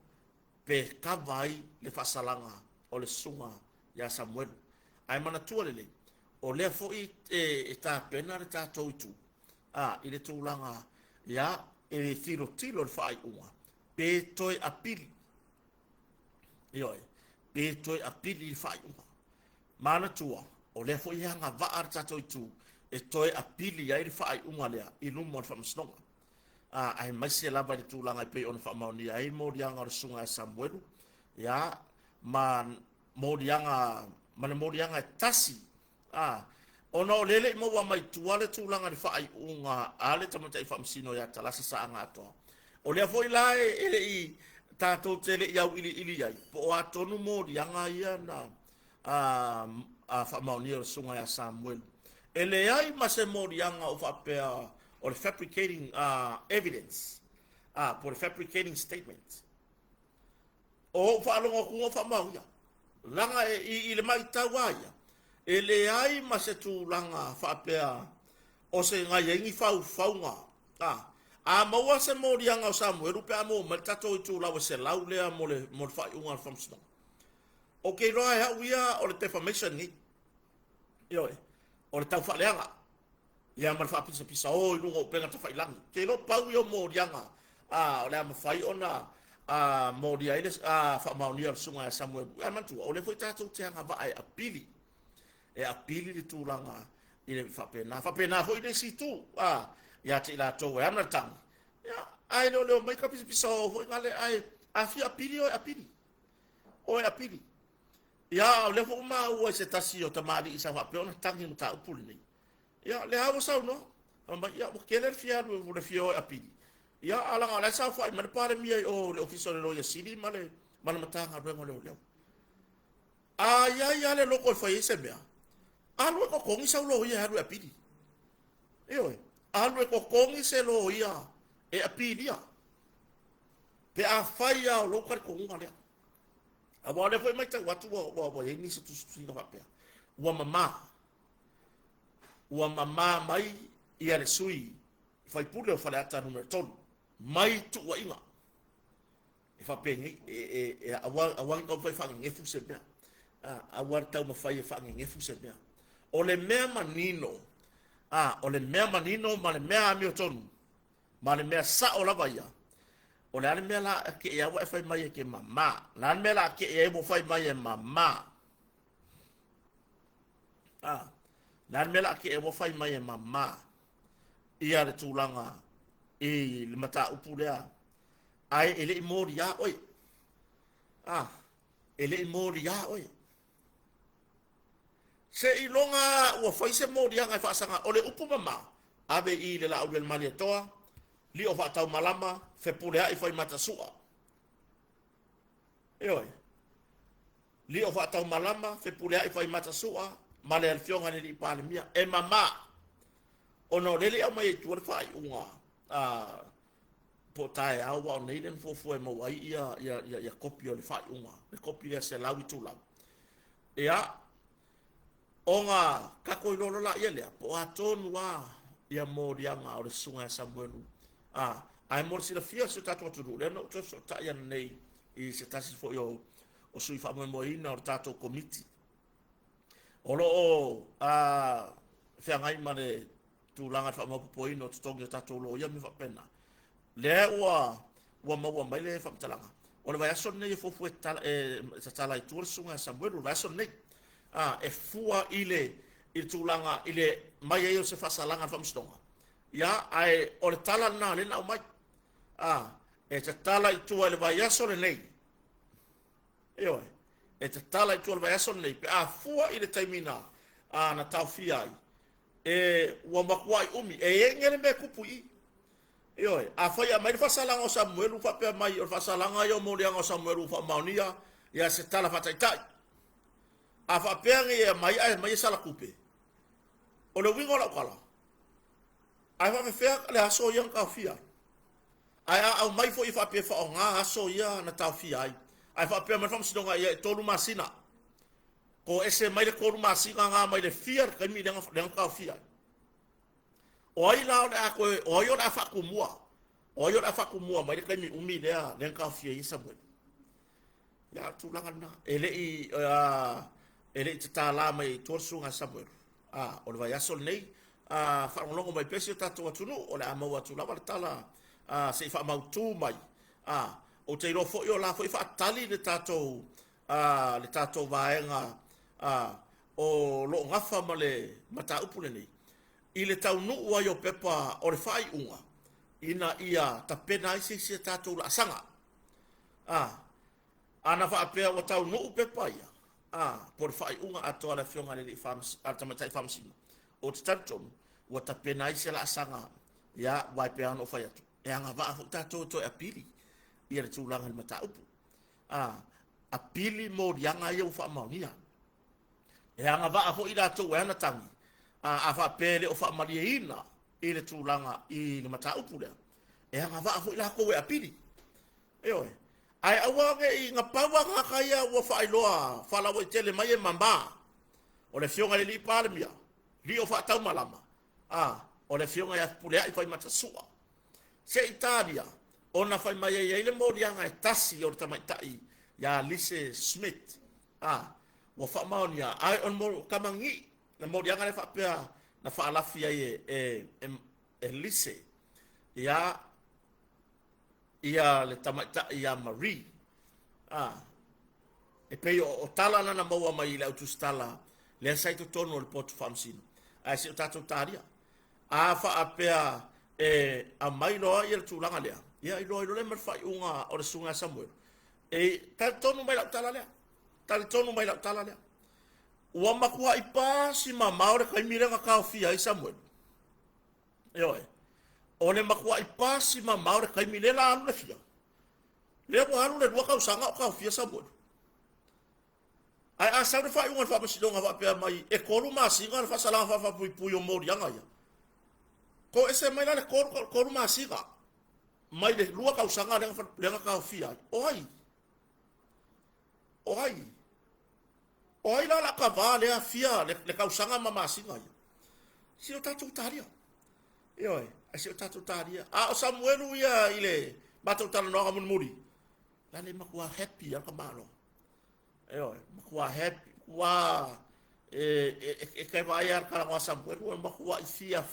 pe kawai le whasalanga o le sunga ya Samuelu. Ai mana tualele o lea foi e tā pena le tātou itu ile tūlanga ya e tiro le whaai unga pe toi apili ioi pe toi apili le whaai unga mana tua o lea foi hanga waa le tātou itu e toi apili ya le whaai unga lea i lumo le whamasnonga. Ai mai se lava le tūlanga i pe ona whaamauni ai morianga o le sunga e Samuelu ya ma morianga e tasi ona o lele mo wa mai tuale tūlanga le whaai unga ale tamata i whamasino ya talasa saanga atoa o lea foi lae ele i tātou tele iau ili ai po o atonu morianga ia na whaamauni o le sunga e Samuelu ele ai ma se morianga o whapea or fabricating evidence, for fabricating statements. O whaalonga kunga whamauia. Langa i le mai tawaia. E le ai ma se tu langa whapea o se ngai engi whaunga. Maua se morianga o Samuelu pe amo ma tato i tu lawa se lau lea mo le whaiunga al whamsino. O kei roa e hauia o le defamation ni. Ioi, o le tau whaleanga. Ia man fa pisa o lungo penga ta failang ke lo pau yo morianga o le ma fai ona moria ile fa maunia sunga Samuel man tu o le foi tatu tianga va ai apili le tulanga ile fa pena foi le situ ya te la to ya na tang ya ai no le mai ka pisa o foi ngale ai afi apili o apili ya le fo ma o se tasio tamali isa fa pe ona tangi mta upuli ni ya le hawo sau no amba ya mo keler fia no le fio apili ya ala ngala sa fa ma pare mi o le officer lo ya sili male matanga rengo le ya le loko fa ise mea alwe ko kongi sa lo ya haru apili alwe ko kongi se lo ya e apili ya pe a faia lo kar ko ngale abo le foi mai ta watu wo ni se tu singa fa pe ua mama mai ia le sui fai pule o fale ata numero tonu mai tu wa inga e fa pengi awang ko fai fangi ngefu se mea awar tau ma fai fangi ngefu se mea o le mea manino ma le mea amio tonu ma le mea sa o lava ia o le ane mea la ke ia wa e fai mai e ke mama la ane mea la ke ia e mo fai mai e mama nan mela ke e mo fai mai e mama ia le tūlanga e le mata upulea ai ele i moria oi ele i moria oi se i longa ua fai se moria ngai whaasanga o le upu mama ave i le la au le mali toa li o whaatau malama fe pulea i fai mata sua oi li o whaatau malama fe pulea i fai mata sua male al fionga ni pale mia e mama ono lele au mai tu fai unga po tai au wa nei den fo e mo ai ia kopio le fai unga le kopio se lawi tu la ia onga kako i lolo la ia le po aton wa ia morianga o le sunga Samuelu ai mor si la fia se tatu tu le no to ta ia nei i se tasi fo yo o sui fa mo ina o tato committee olo fia ngai mane tu langa fa mo po ino to tonga tato lo ia mi fa pena le wa mai le fa talanga o vai aso nei fo tala sa tala i tu sunga Samuelu vai aso nei e fua ile il tu langa ile mai io se fa salanga fa mstonga ya ai o le tala na le na mai e te tala i tu le vai aso nei e te tala i tu vai aso nei pe fua ile taimina na tau fiai e wa makuai umi e ngere me kupui Yo, a foi a mai fasalanga o Samuel fa pe mai o fasalanga yo mo lianga o Samuel fa maunia ya se tala fa tai. A fa pe ngi mai sala kupe. O le wingo la kala. Ai fa fe le aso yang ka fia. Ai au mai fo i fa pe fa o nga aso ya na ta fia ai. Ai fa pe mai fa msidonga ya tolu masina. Ko ese mai le koru masina nga mai le fia ka mi dengan ka fia. O ai la o yo da fa kumua. O yo da fa kumua mai ka mi umi dia dengan ka fia isa bo. Ya tulangan na ele te tala mai torsunga Samuel. O le vai asol nei fa longo mai pesi tatu atunu o le amau atu lava le tala se fa mautu mai o te rofo yo la foi fa tali le tato vaenga o lo ngafa male mata upule nei i le tau nu wa yo pepa o le fai unga ina ia tapena isi se tato la sanga ana fa apea o tau nu pepa ia por fai unga ato ala fionga le fams altamata fams o tanton o tapena isi la sanga ya wai pe ano fai atu e anga va tato to apili ia le tulangan mata upu apili mo yanga yo fa maunia e anga va ho ida to wa na tangi a fa pele o fa mariina i le tulanga i le mata upu le e anga va ho ila ko we apili ai awange i nga pawa nga kaya wa fa iloa fa la wo tele mai e mamba o le fionga le li palmia li o fa tau malama o le fionga ya pule ai fai mata sua se Italia ona fai mai e le mo dianga e tasi o tamai tai ya Lise Smith wa fa maonia ai on mo kamangi na mo dianga le fa pea na fa alafia e Lise ya ia le tamata ia Marie e pe o tala na maua mai le autu stala le sai to tono le pot famsin ai se tato taria fa apea a mai no ia tu langa le ia i lo le mer fai unga o le sunga Samuel tal tonu mai la tala le tal tonu mai la tala le wa makua i pa si mama o le kai mire ka fia i Samuel o le makua i pasi ma maure kai mi le la anu le fia. Le mo anu le dua kau sanga o kau fia Samuel. Ai a sa le fa unga fa masidonga fa pe mai e kolu masinga fa sala fa pui pui o mori anga ia. Ko ese mai la le kolu masinga. Mai le dua kau sanga le kau fia. Oi. Oi la ka va le fia le kau sanga ma masinga ia. Si o tatu taria. Asi o tatu taria. O Samuelu ia ile bato tala no amun muri. La le makua happy al kamalo. Makua happy wa kai vai ar kala wa Samuelu makua fia.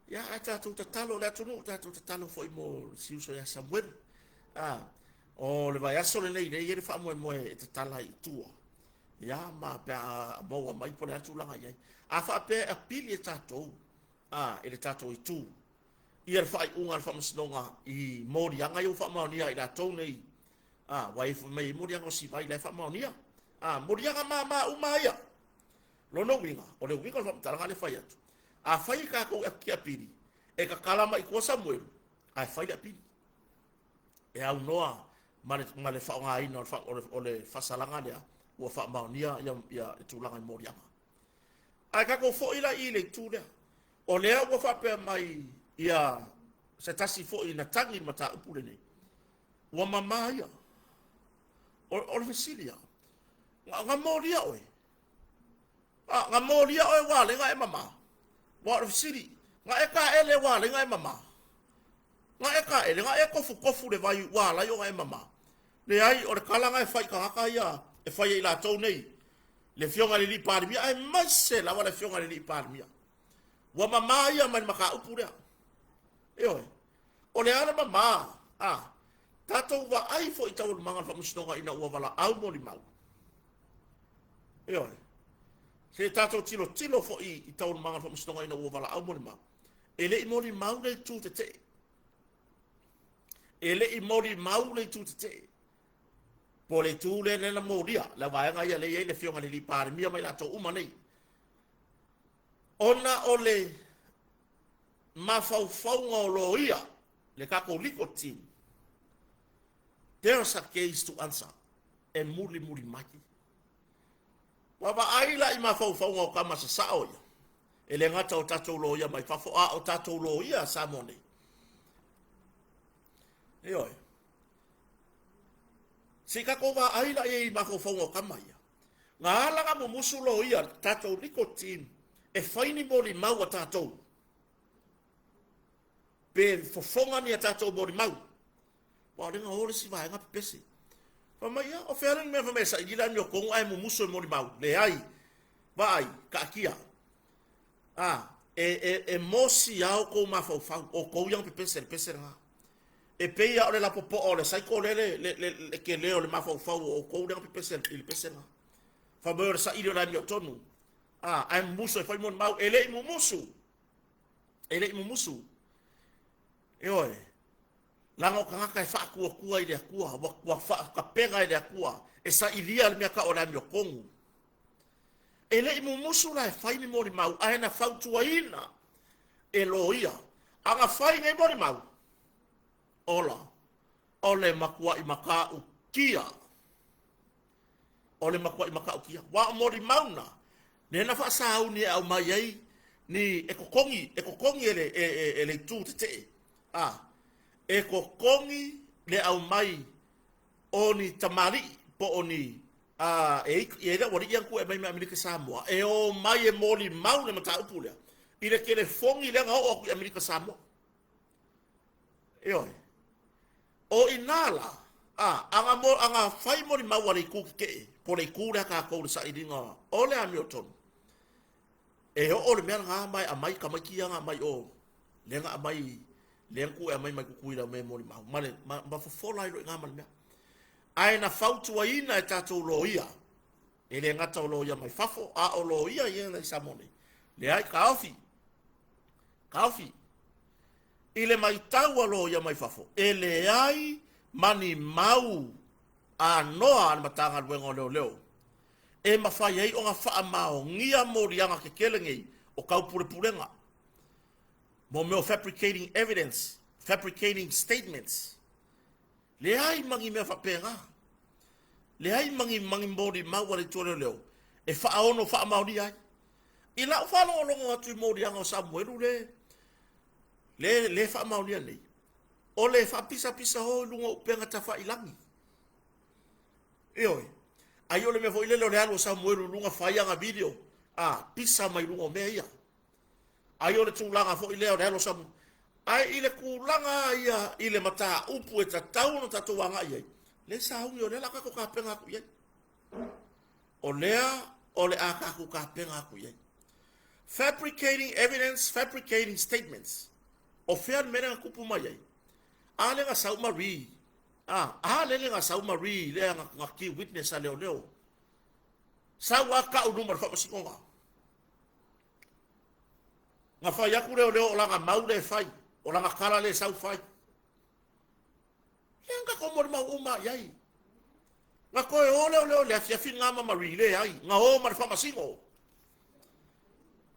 Ya tatu talo la tunu tatu talo foi mo si uso ya Samuel. O le vai aso le nei ele fa mo e tala i tua. Ya ma pa mo mai po le tu langa ia. Fa pe a pili tato ele tato i tu ia fai unga fa masnonga i mori anga yo fa maonia i la tone wai fu mai mori anga si vai la fa maonia mori anga ma umaya lo no winga o le winga fa tala le fai atu fai ka ko a pili e ka kala mai ko Samuel fai la pili e au noa male fa nga i no fa o le fa salanga le o fa maonia ya tulanga mori anga ka ko fo ila ile tu le o lea ua whapea mai ia se tasi fo i na tangi mata upule nei. Ua mamaia. O le Vesilia. Nga moria oe. Nga moria oe wale nga e mama. Wa le Vesili. Nga eka ele wale nga e mama. Nga eka ele nga e kofu le vai wala yo nga e mama. Le ai o le kalanga e fai kahaka ia e fai i la tau nei. Le fionga le li parimia. Ai maise la wa le fionga le li parimia. Wa mama ia man maka upura. O le ana mama. Tato wa ai fo i tau manga fa mustonga ina ua wala au moli mau. Se tato tilo fo i tau manga fa mustonga ina ua wala au moli mau. Ele i moli mau le tu te te. Ele i moli mau le tu te te. Po le tu le na moria. La vaenga ia le fionga le li parimia mai la to umanei. Ona ole mafaufaunga o lo ia, le kako liko team. There's a case to answer. E muli maki. Waba aila i mafaufaunga o kama sa sao ia. E le ngata o tatou lo ia mai fafo a o tatou lo ia sa mone. Ioi. Si kako wa aila i mafaufaunga o kama ia. Ngā alanga mo musu lo ia tatou liko team. E faini moli mau a tatou. Pe fofonga ni a tatou moli mau. Wa renga hore si vai ngā pese. Wa mai ia, o whearing mea whamesa i gira ni o kongu ai mo musu moli mau. Le ai, vai, ka akia. E mosi au kou mawhau, o kou yang pese ngā. E peia o le la popo o le saiko le ke leo le mawhau o kou yang pese ngā. Whameur sa ili o rani o tonu. Ai musu e whai mon mau, ele i mu musu. Ele i mu musu. E oe, langa o kangaka e whaakua i rea kua, wa whaakapenga i rea kua, e sa ilia le mea ka o rani o kongu. Ele i mu musu la e whai ni mori mau, a hena whautua ina, e lo ia. Anga whai ngai mori mau. Ola, ole makua i makau kia. Ole makua i makau kia. Wa mori mauna, nena wha sāu ni au mai ai, ni e kokongi ele tū te te. E kokongi le au mai o ni tamari po o ni e rea wari ianku e mai me Amerika Samoa. E o mai e mori mau le mata upu lea. I le kele fongi lea ngau o Amerika Samoa. E oi. O inala, anga whai mori mau wari kuki ke, po le kūrea ka kou le sa iringa o le ami o tonu. E o le mea ngā mai a mai kamaki a ngā mai o le ngā mai lenku e mai kukuira me mori mau. Mane, ma fofola ilo i ngā mani mea. Ai na whautua ina e tātou lo ia. E le ngata o lo ia mai fafo, a o lo ia i ena i samone. Le ai kaofi. Kaofi. I le mai tau a lo ia mai fafo. E le ai mani mau a noa an matanga luenga o leo. E mawhai ei o ngā wha mao ngia mori anga ke kelengei o kaupurepurenga. Mo meo fabricating evidence, fabricating statements. Le ai mangi mea whapenga. Le ai mangi mori mau wale tuare leo. E whaaono wha maori ai. I lau whanonga longa atu mori anga o Samuelu le wha maori anei. O le wha pisa ho lunga upenga ta wha ilangi. E oi. Ai ole me fo ile le alo Samuelu lunga whaianga video. Pisa mai lunga mea ia. Ai ole tūlanga fo ile o le alo Samuelu. Ai ile kulanga ia ile mata upu e tatau no tatuanga ia. Le saungi o le laka ko ka penga ku ia. O lea o le aka ku ka penga ku ia. Fabricating evidence, fabricating statements. O fea mena kupu mai ai. Ale nga sau mari. Ale nga sau mari le nga ki witness a leo. Sau aka u numar fa masikonga. Nga fa yaku leo la nga mau le fai. O langa kala le sau fai. Lenga ko mor mau uma yai. Nga koe o le afia fin ngama mari le ai. Nga o mar fa masingo.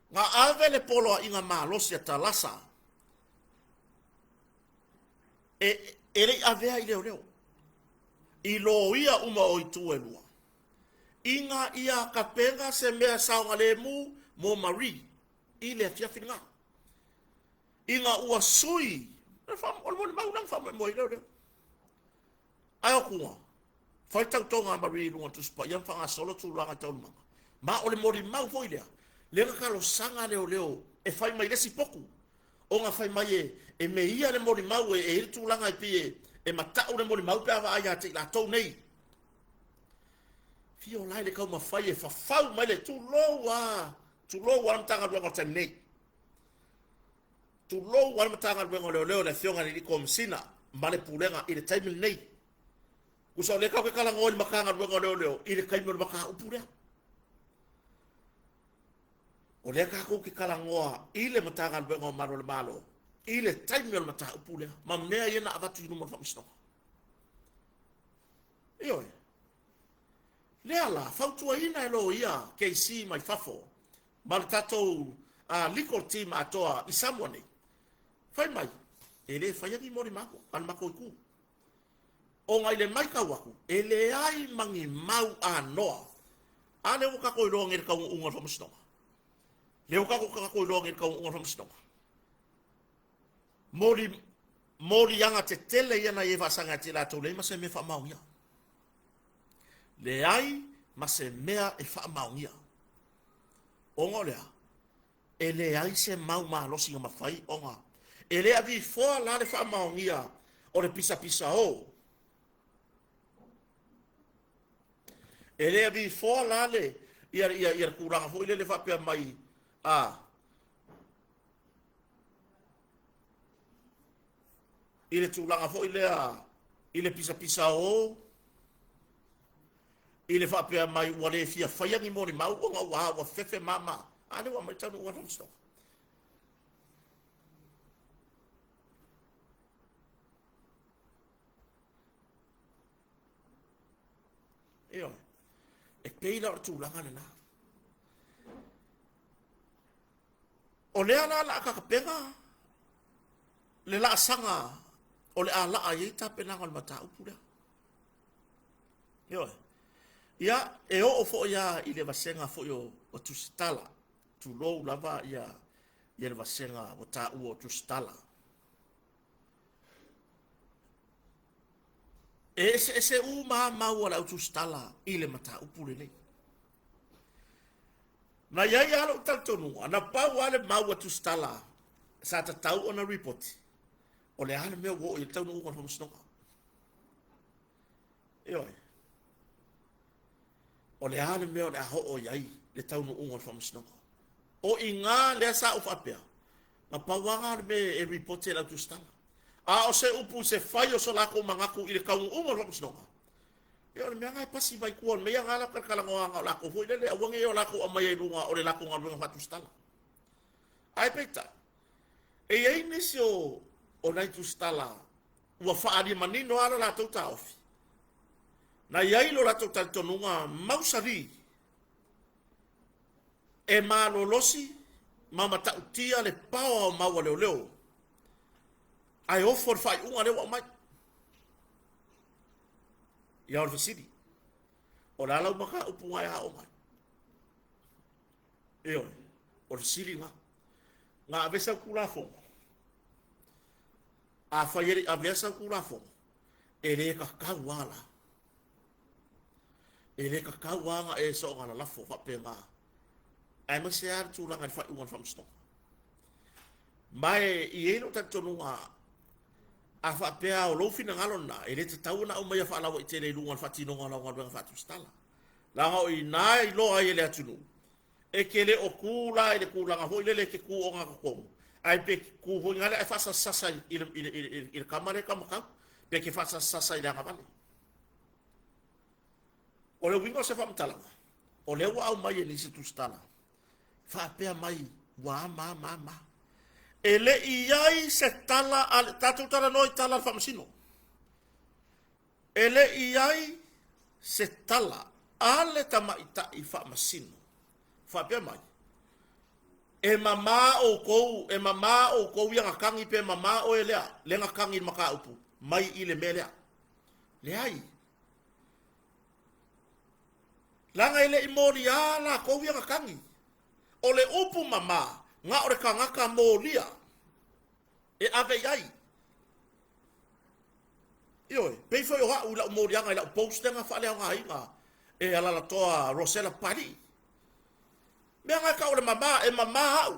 Nga ave le polo a inga malos ya talasa. Ele avea i leo. I lo ia uma o i tu e lua. Inga ia kapenga se mea saunga le mu mo mari. I le afia fin ngama. Inga ua sui. Ol mo mau nang fam mo leo. Ai kunga. Fai tau tonga mari lunga tu spa yang fanga solo tu langa tau manga. Ma ole mo mau foi lea. Lenga kalo sanga leo. E fai mai lesi poku. O nga fai mai e me ia le mo mau e tu langa i pie. E matau le mo mau pe ava ai ate la tau nei. Fio lai le kau ma fai e fa fau mai le tu loa. Tu loa am tanga luanga tau nei. Tu lo wal matanga luenga leo le fionga ni kom sina male pulenga i le time nei. Kusa le ka ke kala ngol makanga luenga leo i le kaimo maka upura. O le ka ko ke kala ngoa i le matanga luenga maro le malo. I le time le mata upura. Ma mea yena avatu i numo famisno. Iyo. Le ala fautua ina lo ia KC mai fafo. Mal tato legal team atoa i Samoa nei. fai mai. Ele fai ni mori mako, an mako ku. O ngai le mai kau aku, ele ai mangi mau anoa. Ane o kako iroa ngere kau unga whamastonga. Leo kako iroa ngere kau unga whamastonga. Mori anga te tele iana e wasanga te la tau le mase me whamaungia. Le ai mase mea e whamaungia. Onga lea, e le ai se mau maa losi nga mawhai onga. E lea vi foa la le whamaungia o le pisa pisa o. E lea vi foa la le ia kuranga fo ile le whapea mai ile tūlanga fo ile pisa pisa o ile whapea mai wale fia whaiangi mori mau o ngā wa fefe mama ane wa mai tanu wana msto eo e peila o tūlanga na o lea na la kakapenga le la sanga o le ala ai tape nanga mata upura yo ia e o fo ia ile vasenga fo yo o tustala tu lo lava ia le vasenga o ta o tustala ese uma wala tustala ile mata upure nei na ia ia lo tantonu ana pa wale mau tustala sa ta tau ona report o le ana me wo i tau no ko msnoka oi o le ana me o le ho o yai le tau no ko msnoka o inga le sa of apia ma pa wa me e report la tu stala a o se upu se fai o so la ko mangaku i le kau ko msnoka io le me pasi vai kuon me nga la kala nga la ko foi le awange o la ko mai lunga o le la ko nga fatu stala ai peta e ai nisio o nai tu stala ua whaari manino ala la tau ta ofi. Na iailo la tau ta tonunga mausari e malo losi mama ta utia le pao maua leo leo. Ai ofor fai unga leo mai. Ia orfa siri. O la lau maka upunga e hao mai. Eo, orfa siri nga. Nga avesa kula fonga. A faiere a vesa kurafo ele ka kawala ele ka kawanga e so ngala la fo fa pema ai mo se ar tu langa fa un from stop mai i eno ta tonunga a fa pea o lo fina ngalo na ele te tauna o mai fa la o te le lunga fa tino ngala ngala fa tu stala la ho i nai lo ai ele atunu e kele o kula ele kula nga ho ile ke ku o nga ko ai pe ku ho ngale ai fasa sasa il kamare kamaka pe ke fasa sasa ila ngabale o le wingo se fa mtala o le wa mai ni se tu stala fa pe mai wa ma ele iai se tala al tatu tala noi tala fa msino ele iai se tala ale tama ita i fa msino fa pe mai e mama o kou ia ngakangi pe mama o elea le ngakangi maka upu mai ile melea le ai langa ile imori ala kou ia ngakangi o le upu mama nga ore ka ngaka molia e ave ai ioi pe foi o ha ula molia nga ila post nga fa le nga inga e ala la toa Rosella Pari mea ngai ka ole mama e mama hau.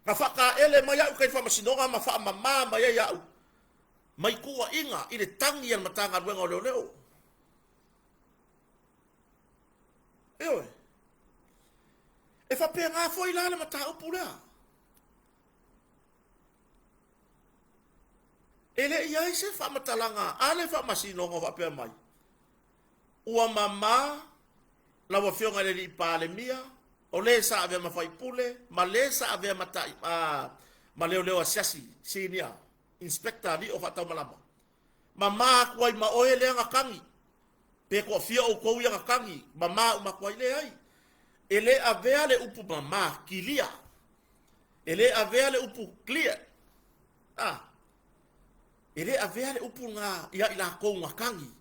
Ka whaka ele mai au kai whamasinonga ma wha mama mai au. Mai kua inga i le tangi an matanga ruenga o leo leo. Eoe. E whapea ngā fwoi lana mata upu lea. Ele iai se whamatalanga ale whamasinonga whapea mai. Ua mama la wa fionga le li pale mia o le sa ave ma fai pule ma le sa ave mata ma leo leo asiasi senior inspector ni o fata malama mama kwai ma o ele nga kangi pe ko fia o ko ia kangi mama ma kwai le ai ele ave ale upu mama kilia Ele avea le upu clear. Ele avea le upu nga ia ila ko nga kangi.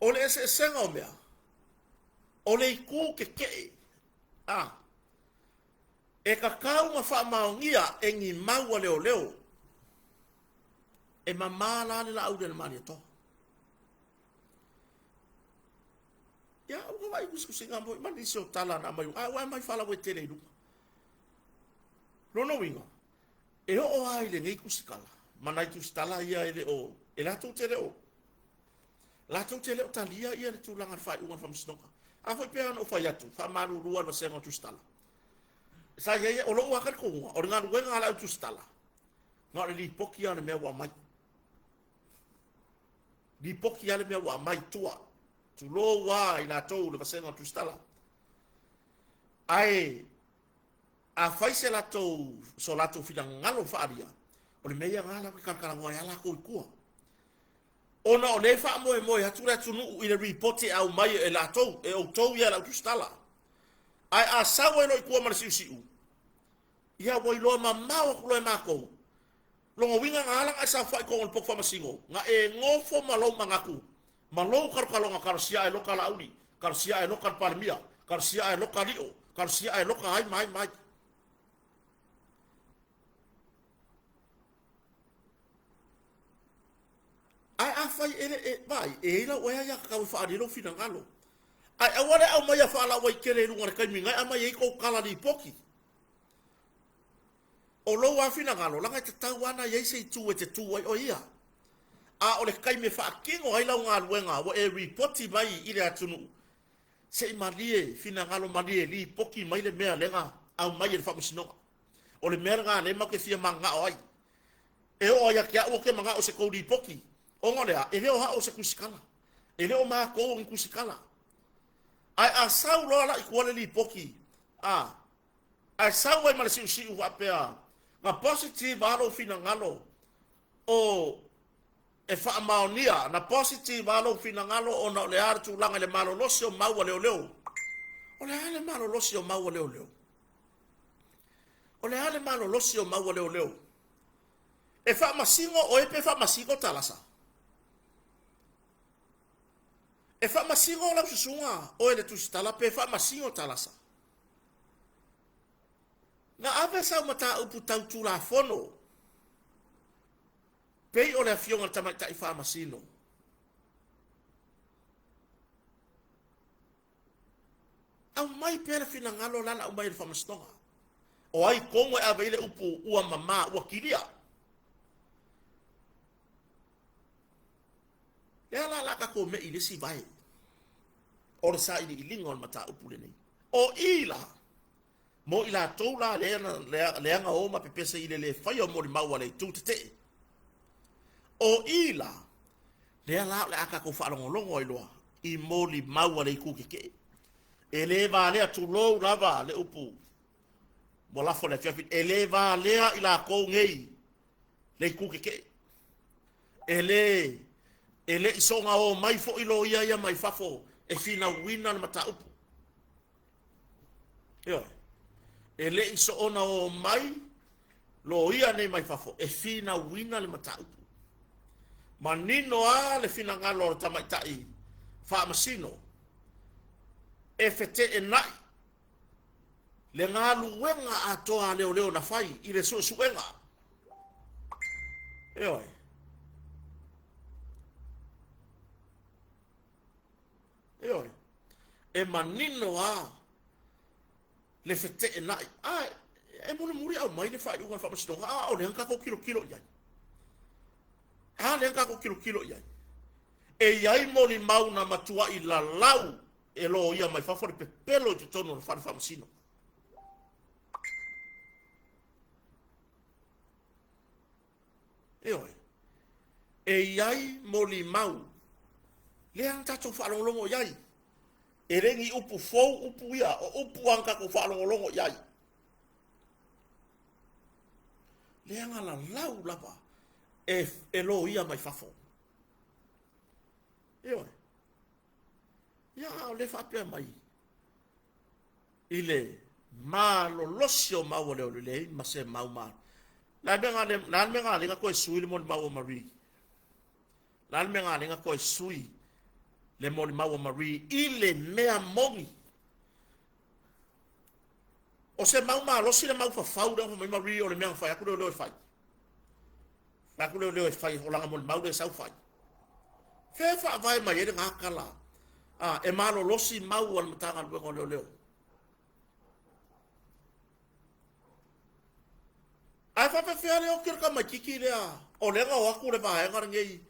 Ole ese senga o mea. Ole iku ke ke. E ka kau ma wha maongia e ngi maua leo leo. E mamala le la au de mani to. Ya, o vai kusinga mo mani se o tala na mai. Wa mai fala we tele du. Lono winga. E o ai le ngai kusikala. Mana tu stala ia ele o. E la tu tele o. La tu tele o talia ia le tu langa fai unga famsnoka. A foi pe no fai atu. Fa maru rua no senga tu stala. Sa ia o lo wa kan ko. O nga wenga ala tu stala. Nga le poki ana me wa mai. Di poki ale me wa mai tua. Tu lo wa ina to le senga tu stala. Ai a faise la to so la to fina ngalo faria o le meia ngala ka kala mo ala ko ku ona o le fa mo mo ya tura tunu i le report au mai e la to e o to ya la tu stala ai a sawe no ku ma si si ya wo lo ma ma o lo ma ko lo winga ngala a sa fa ko po fa masingo nga e ngofo malo mangaku malo kar kalonga kar sia e lo kala uni kar sia e lo kar palmia kar sia e lo kalio kar sia e lo ka ai mai ai a fai ele vai e la oya ya ka fa ari lo fina ngalo ai a wale au mai fa la wai kere lu ngara kai minga a mai ko kala di poki o lo wa fina ngalo langa te tawana ye se tu e te tu wai o ia a o le kai me fa kingo ai la ngal wenga wo e reporti mai ile atunu se malie fina ngalo malie li poki mai le mea lenga au mai le fa musino o le mea nga le ma ke fia manga ai e o ya kia o ke manga o se ko di poki o ngolea, ele o hao se kusikala. Ele o maa kou ngi kusikala. Ai a sau loa la ikuale li poki. Ai sau ai malasi usi uwa pea. Nga positive alo fina ngalo. O e wha maonia. Na positive alo fina ngalo o na le artu langa le malo losi o maua leo leo. O le ale malo losi o maua leo leo. O le ale malo losi o maua leo leo. E wha masingo o e pe wha masingo talasa. E fa masingo la susunga o ele tu stala pe fa masingo talasa. Na ave sa mata upu tau tu la fono. Pe o le afionga tamai tai fa masino. Au mai pera fina ngalo lala au mai le fa mastonga. O ai kongo e ave ile upu ua mama ua kilia. Lea la laka ko me ile si vai. O le sa ili ilinga o mata upule nei. O ila. Mo ila toula leanga o ma pepese ile le fai o mori maua le tu te. O ila. Lea la le aka ko whaalongolongo i loa. I moli maua le kukeke. E le va lea tu lou lava le upu. Mo lafo le fiafit. E le va lea ila kou ngei. Le kukeke. E le isonga o mai fo ilo ia mai fafo. E fina wina na mata upu. Yo. E le iso ona o mai lo ia nei mai fafo. E fina wina le mata upu. Manino a le fina ngalo o tamai tai. Fa masino. E fete e nai. Le ngalu wenga atoa leo na fai. Ile su wenga. Yo. Yo. E manino a le fete e nai. E muri au mai le fai unga fa masino. O le hanka ko kilo iai. Le hanka ko kilo iai. E iai moni mau na matua i la lau. E lo ia mai fafo le pepelo i te tono na fa masino. E iai moni mau. Le ang tato whaalongolongo iai. E rengi upu fou, upu ia, o upu anka ko whaalongolongo iai. Le anga la lau lapa. E lo ia mai fafo. Ia le whapea mai. Ile ma lo losio mau le le ma se mau ma la menga le ko sui le mon mau mari la menga le ko sui le mon mau mari ile mea mongi o se mau ma lo si le mau fa fauda mo mari o le mea fa ku le fa la ku le fa o la mon mau le sa fa fe fa vai ma ye nga kala e malo lo si mau al matanga le le ai fa fe ale o kir ka makiki le o le nga waku le ba nga ngei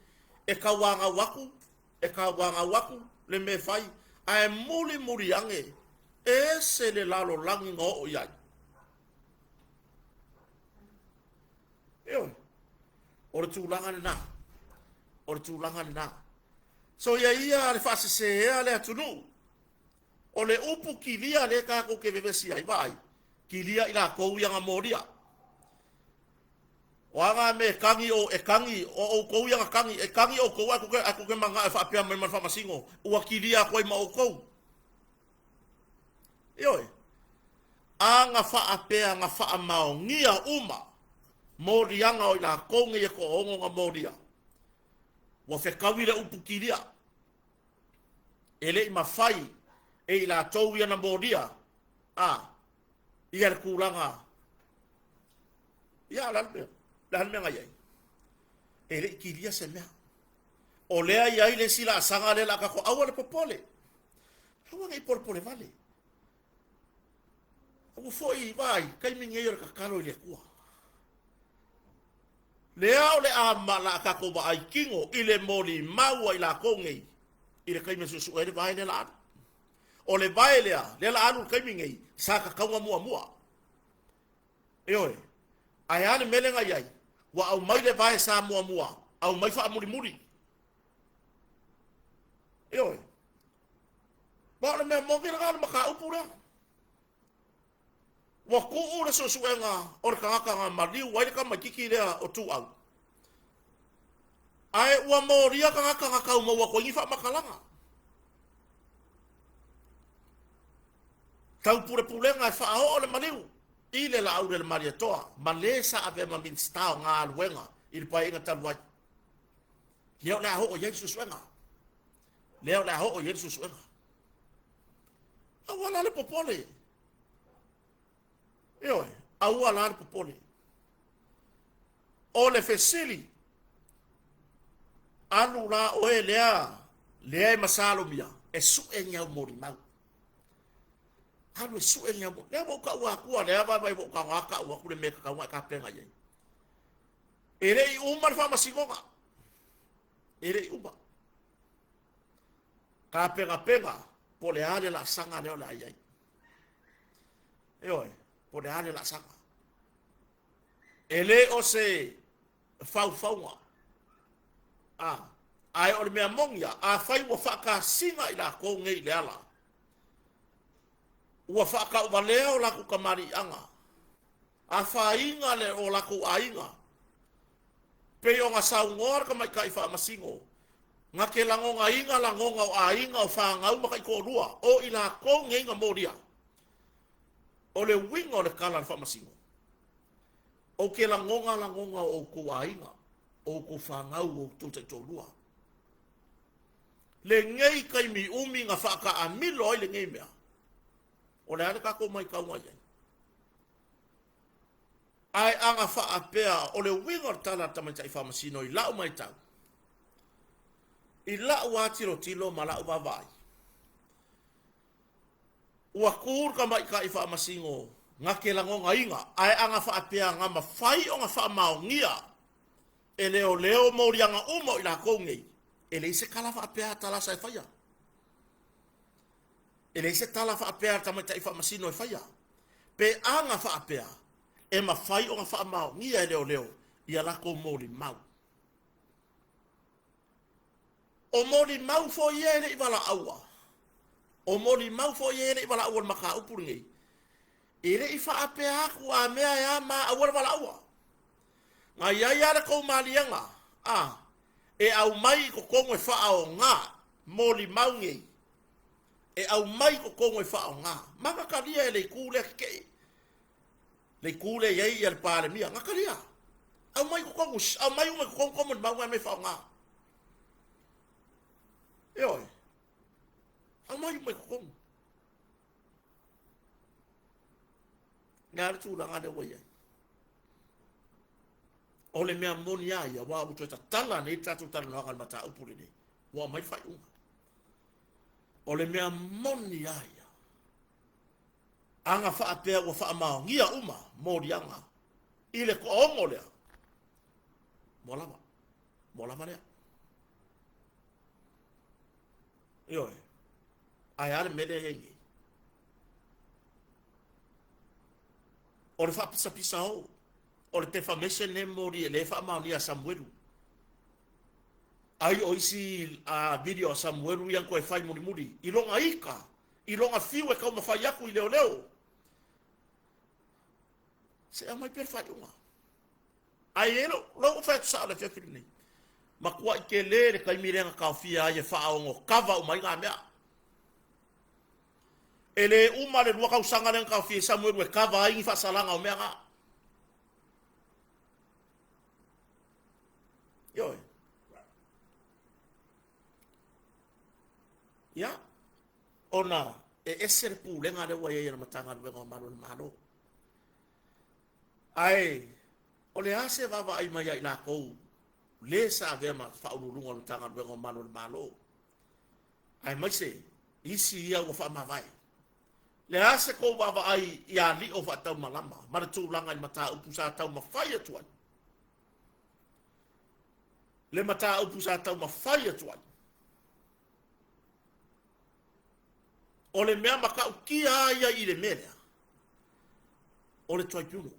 e ka wanga waku le me fai ai muli muri ange e se le lalo langi ngo o yai o le tūlanga na so ia le fa se ale atunu o le upu kilia le ka ko ke vevesi ai vai kilia ila ko yanga moria wanga me kangi o ko yang kangi o ko aku ke manga fa pia me fa masingo o kilia ko ma o ko anga fa apea nga fa mao ngia uma morianga o la konge ko ongo nga moria wa fe kawile upu kilia ele ma fai e la tau ia na moria ia kulanga ia lan me ngai ele kilia se mea o lea ia ile sila sanga le la ka ko awale popole hawa ngai popole vale o foi vai kai minga ia ka kalo ile kua lea o le amala ka ko ba ai kingo ile moli mau ila konge ile kai me susu ele vai le la o le vai le la anu kai minga saka kaunga mua ai ane melenga iai wa au mai le vai sa mua au mai fa muri ba le me mo ke la maka upura wa ku ura so suenga or ka mali wa ka makiki le o tu au ai wa moria ka mo wa ko ngifa makalanga tau pure nga fa o le maliu ile la au le maria toa malesa ave ma min sta nga luenga il pai nga talwa leo la ho o yesu suenga awala le popole awala le popole o le fesili anu la o lea masalo mia e su e nya mori mau anu su e nya mo le mo ka wa ku le ba ba mo ka wa ka wa ku le me ka wa ka penga ye ere i umar fa masingoga ere i uba ka penga po le ale la sanga le la ye po le ale la sanga ele o se fau ai o me mongia a fai wo fa ka singa ila ko ngei le ala wa fa ka wa leo la ku kamari anga a fa inga le o la ku ainga pe o nga sa ngor ka mai kai fa masingo nga ke lango nga inga lango nga ainga o fa nga u kai ko rua o ila ko ngei nga moria o le wingo le kala fa masingo o ke lango nga o ku ainga o ku fa nga u tu te to rua le ngei kai mi umi nga fa ka amilo le ngei mea o le ana ka ko mai ka wa ye ai anga fa apea o le wingor tala tama tai fa masino i lau mai tau i lau tilo ma lau vai ua kur ka mai ka i fa masingo nga ke lango nga inga ai anga fa apea nga ma fai o nga fa maongia e leo morianga umo i la kongei e le se kala fa apea tala sa faya ele se tala fa apea tama tai fa masino e faya pe anga fa apea e ma fai o fa mau ngia e leo ia la ko moli mau o moli mau fo ye le ibala awa o moli mau fo ye le ibala awa maka upurngi ele i fa apea ku a mea ya ma awa bala awa nga ya le ko malianga e au mai ko kongo fa o nga moli mau ngi e au mai ko kongo e whao ngā. Maka karia e lei kūle kei. Lei kūle iei i al pāle mia. Ngā karia. Au mai ko kongo, au mai ume ko kongo komo maunga me whao ngā. E oi. Au mai ume ko kongo. Ngā ritu ranga de wai ai. O le mea moni ai, a wā uto e ta tala ne tatu tala no akal mata upuri ne. Wā mai whai unga. O le mea moni ai. Anga wha pēr wa wha mao. Ngia uma, mōri anga. I le ko ongo lea. Molama. Molama lea. Ioi. Ai ale mele yengi. O le wha pisa pisa ho. O le te wha mese ne mōri e le wha mao ni a Samuelu. Ai o isi a video a Samuelu yang koe whai muri muri. I longa ika. I longa fiu e kau mawhai aku i leo leo. Se a mai per whai unga. Ai ero, lo whai tu saa le whiakiri nei. Makua i ke le kai mirenga kau fia ai e whaongo kawa umai ngā mea. E le uma le lua kau sanga le kau fia Samuelu e kawa ai ngi whasalanga o mea ngā. Ioi. Ya, ona e eser pulenga le wai e na matanga le wenga malo le malo. Ai, o le ase vava ai mai ai la kou, le sa vema whaururunga le matanga le wenga malo le malo. Ai mai se, isi ia ua wha mawai. Le ase kou vava ai ia li o wha tau malama, mara tūlanga i mata upu sa tau mawhai atuan. Le mata upu sa tau mawhai atuan. O le mea makau kia ia i le mea. O le toipuno.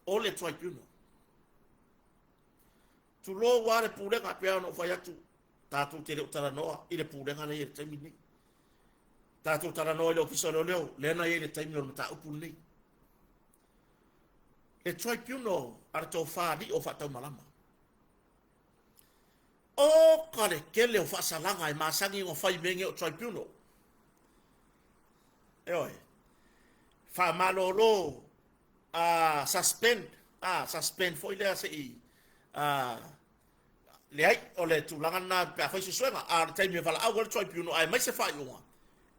O le toipuno. Tu lo ware purenga pia no fai atu. Tātou te reo tara noa i le purenga nei e le taimi nei. Tātou tara noa i le ofisa leo leo. Lena i le taimi o le mata upu nei. Le toipuno ara tau whaari o whatau malama. O kare kele o whaasalanga e masangi o whai menge o tribunal. E oi. Wha malolo suspend. Suspend foi lea se i. Le ai o le tūlanga na pia whai susuenga. Le taimi e wala au le tribunal ai mai se whai unga.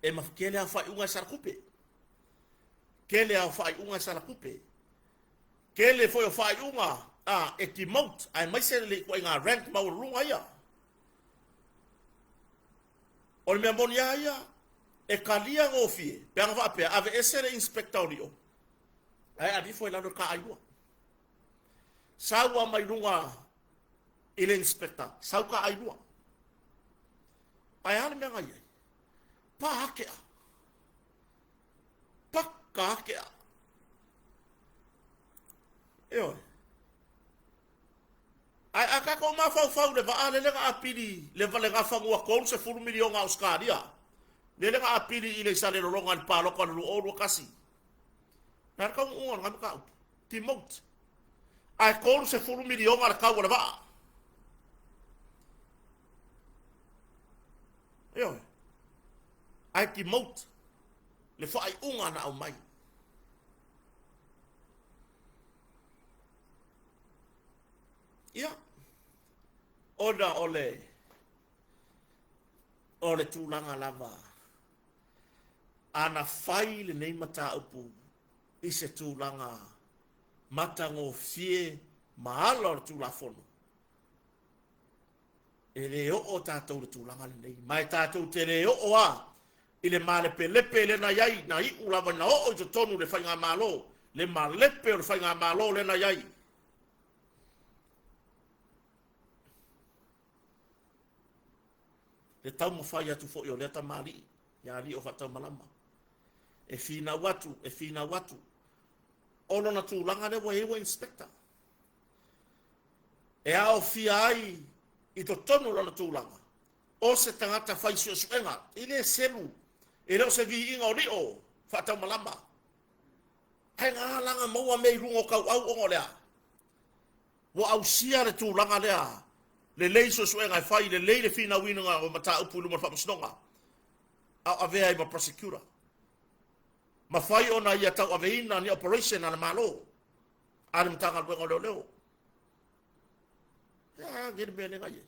E ma kele a whai unga sara kupe. Kele a whai unga sara kupe. Kele foi o whai unga. E ki maut, ai mai se le kua ngā rank mau runga ia. O le mea moni ia, e kalia ngō fie, pe anga whaapea, ave esere inspector o. Ai adi foi lano ka aigua. Saua mai runga i le inspector, sau ka aigua. Ai ane mea ngai ai, pa hakea. Pa ka hakea. Eo. Ai aka ko ma fau le va le nga apili le va le nga fangua ko se fulu milion nga Australia. Le nga apili ile sale lo nga palo ko lu o kasi. Na ka un nga ka timot. Ai ko se fulu milion nga ka wa va. Yo. Ai timot. Le fa ai unga na au mai. Ia. Oda ole tūlanga lava. Ana whai le nei mata upu. I se tūlanga matango fie maala o le tūlafono. E le o tātou le tūlanga le nei. Mai tātou te le o a. I le male lepe le na iai. Na i ulava na o te tonu le whainga malo. Le malepe o le whainga malo le na iai. Le tau mawhai atu fo i o le ta mali. Ia li o whatau malama. E whina watu. Ono na tūlanga le wa ewa inspector. E ao fia ai i to tonu lana tūlanga. O se tangata whai sio suenga. I le selu. E leo se vi inga o li o whatau malama. Hei ngā langa maua mei rungo kau au ongo lea. Wa au sia le tūlanga lea. le lei so so ngai fai le lei le fina wino nga o mata upu lu fa msnonga a ave ai ma prosecutor ma fai ona ia tau ave ina ni operation ana malo ana mtanga wenga leo ya gere bele ngai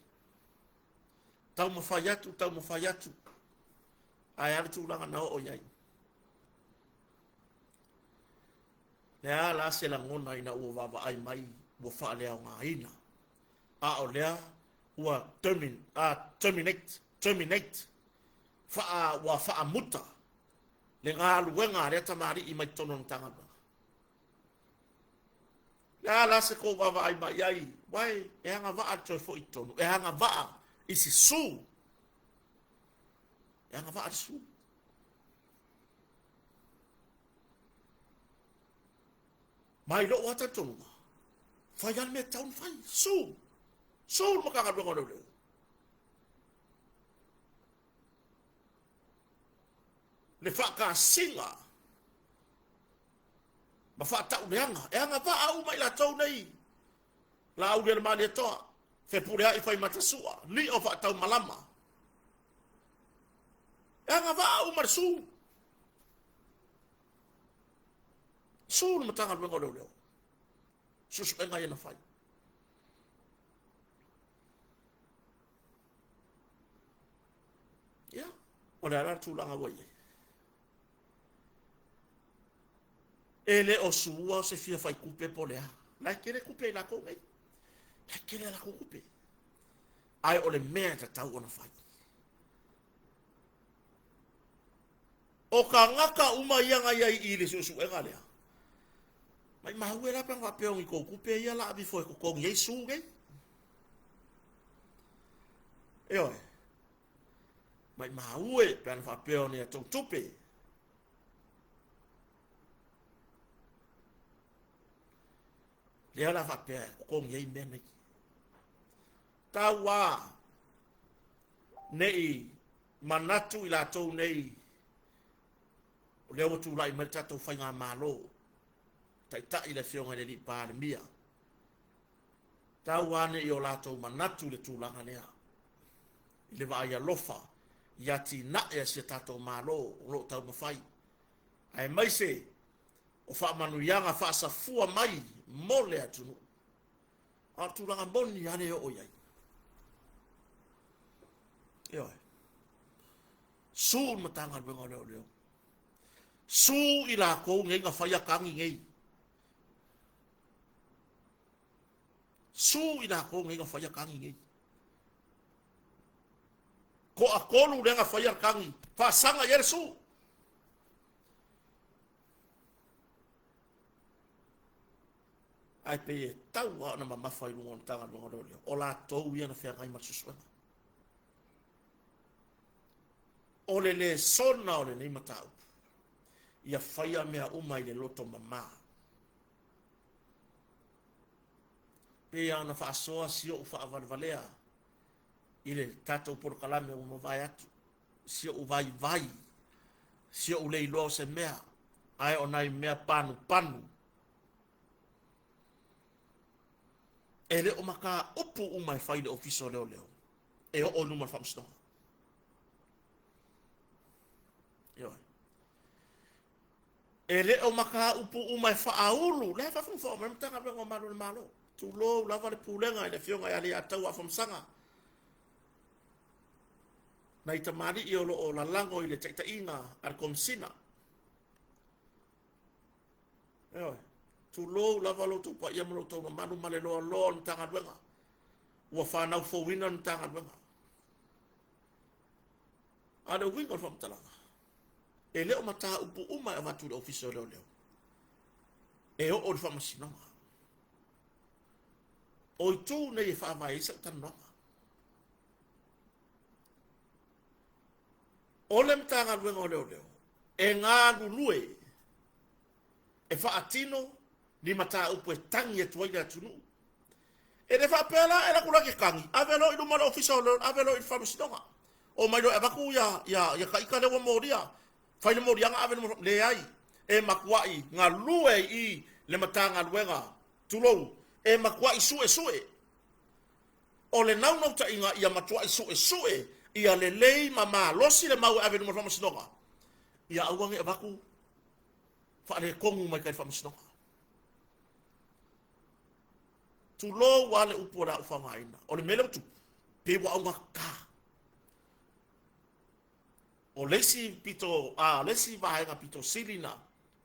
tau ma fai atu ai ar tu langa na o yai ya la se la ngona ina o va ai mai bo fa le nga ina a o lea ua terminate fa muta le ngā luenga rea tamari i mai tono ng tanga ya la se ko wawa ai mai ai wai e hanga waa toi fo i tono e hanga waa i si su e hanga waa su mai lo wata tono fai an me taun fai su makaka lunga leo le whaka singa ma whata uleanga e anga wha au mai la tau nei la au le mani toa fe pure ai fai matasua ni o wha tau malama e anga wha au mar su matanga lunga leo susu enga yana fai ya ole ara tulanga wai ele o suua se fia fai kupe polea la kere kupe la ko ngai la kere la ko kupe ai ole mea ta tau ona fai o ka ngaka uma ianga iai ile susu e galea mai mahuera pa wa peong i ko kupe ia la abi foi ko ko ngai su ngai oi mai mahue pa fa peong ni to tupe le la fa pe ko ngai mene tawa nei manatu ila to nei le o tu lai merta to fa nga malo ta ila fionga le pa le mia tawa ne yo la to manatu le tu langa nea le va ya lofa ya ti na ya se tato malo ro ta mo fai ai mai se o fa manu yanga fa sa fua mai mole atunu atu langa boni ane o yai yo su matanga bengo leo su ila ko ngai nga fa ya kangi ngai su ila ko ngai nga fa ya kangi ngai ko akolu le nga fa ya kangi fa sanga yesu ai pe tau na mama fai lungo tanga lungo leo o la tou ia na fea ngai matsusua o le sona o le nei matau ia faia mea umai le loto mama pe ana fa soa sio fa avalvalea ile tato por kalame o vai atu sio vai sio le lo se mea ai onai mea panu ele o maka upu umai fai le ofiso leo e o numa famsto yo ele o maka upu umai fa aulu le fa fo mem tanga be ngo malo tu lo lava le pulenga le fionga ya le atau afam sanga na itamari i o lo o la lango i le tekta inga ar komsina yo tu lo lava lo tu pa ia mo to manu male lo tanga wenga wa fa na fo winan tanga wenga ada wingo fam talanga ele o mata upu uma e matu le officer leo e o fam sinoma o tu ne fa mai sa tan no olem tanga wenga leo e nga lue e fa atino ni mata upu e tangi e tuaida tunu e de fa pela e la kula ke kangi avelo i numalo officer avelo i fam sinoma o mai do e baku ya ka ikale wa moria fai le moria nga avelo le ai e makwai nga lue i le matanga luenga tulo e makwai sue O le nau nau ta inga ia matua sue ia le lei mama losi le mau ave mo famasinoga. Ia auange abaku fa le kongu mai kai famasinoga. Tu lo wale upora ufamaina. O le mele tu pe wa unga ka. O lesi pito lesi vaenga pito silina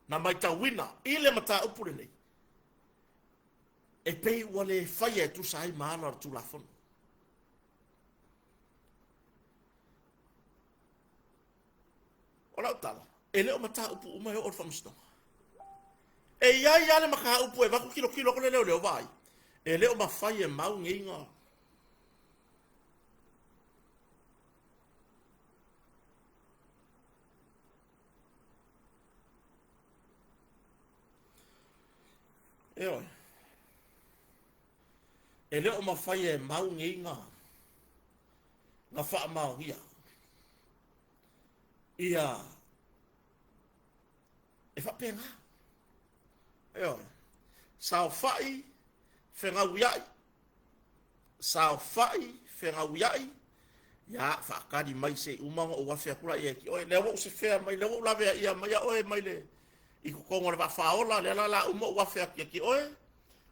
na mai tawina ile mata upure nei. E pe wale faia tu sai mana tu la fon. Ola tala. Ele o mata upu uma o famasinoga. E ia le maka upu e vaku kilo ko le leo vai. E leo mawhai e mau nginga. E oi. E leo mawhai e mau nginga. Nga wha mau ia. Ia. E wha penga. E oi. Sao whai. Whengau iai. Sao whai, whengau iai. Ia, whaakari mai se umanga o wawhea kura ia ki. Oe, leo se whea mai, leo lawea ia mai, oe mai le. I ko kongo le whaola, le la uma o wawhea ki. Oe,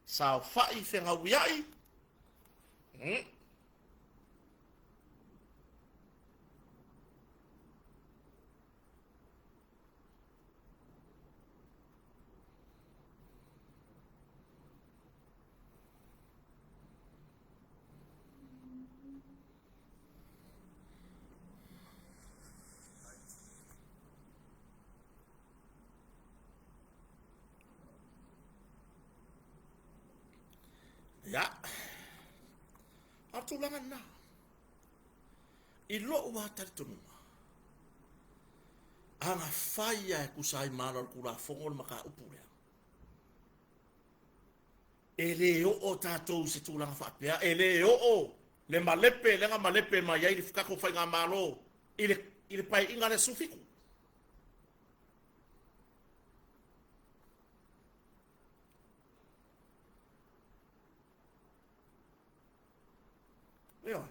sao whai, whengau iai. Ya. Atulangan na. Ilo wa tartunu. Anga faya e kusai mana kura fongol maka upure. Ele o tatou se tulanga whapea. Ele o le malepe, lenga malepe ma yai fikako fai ngā malo. Ile pai inga le sufiku. Eo.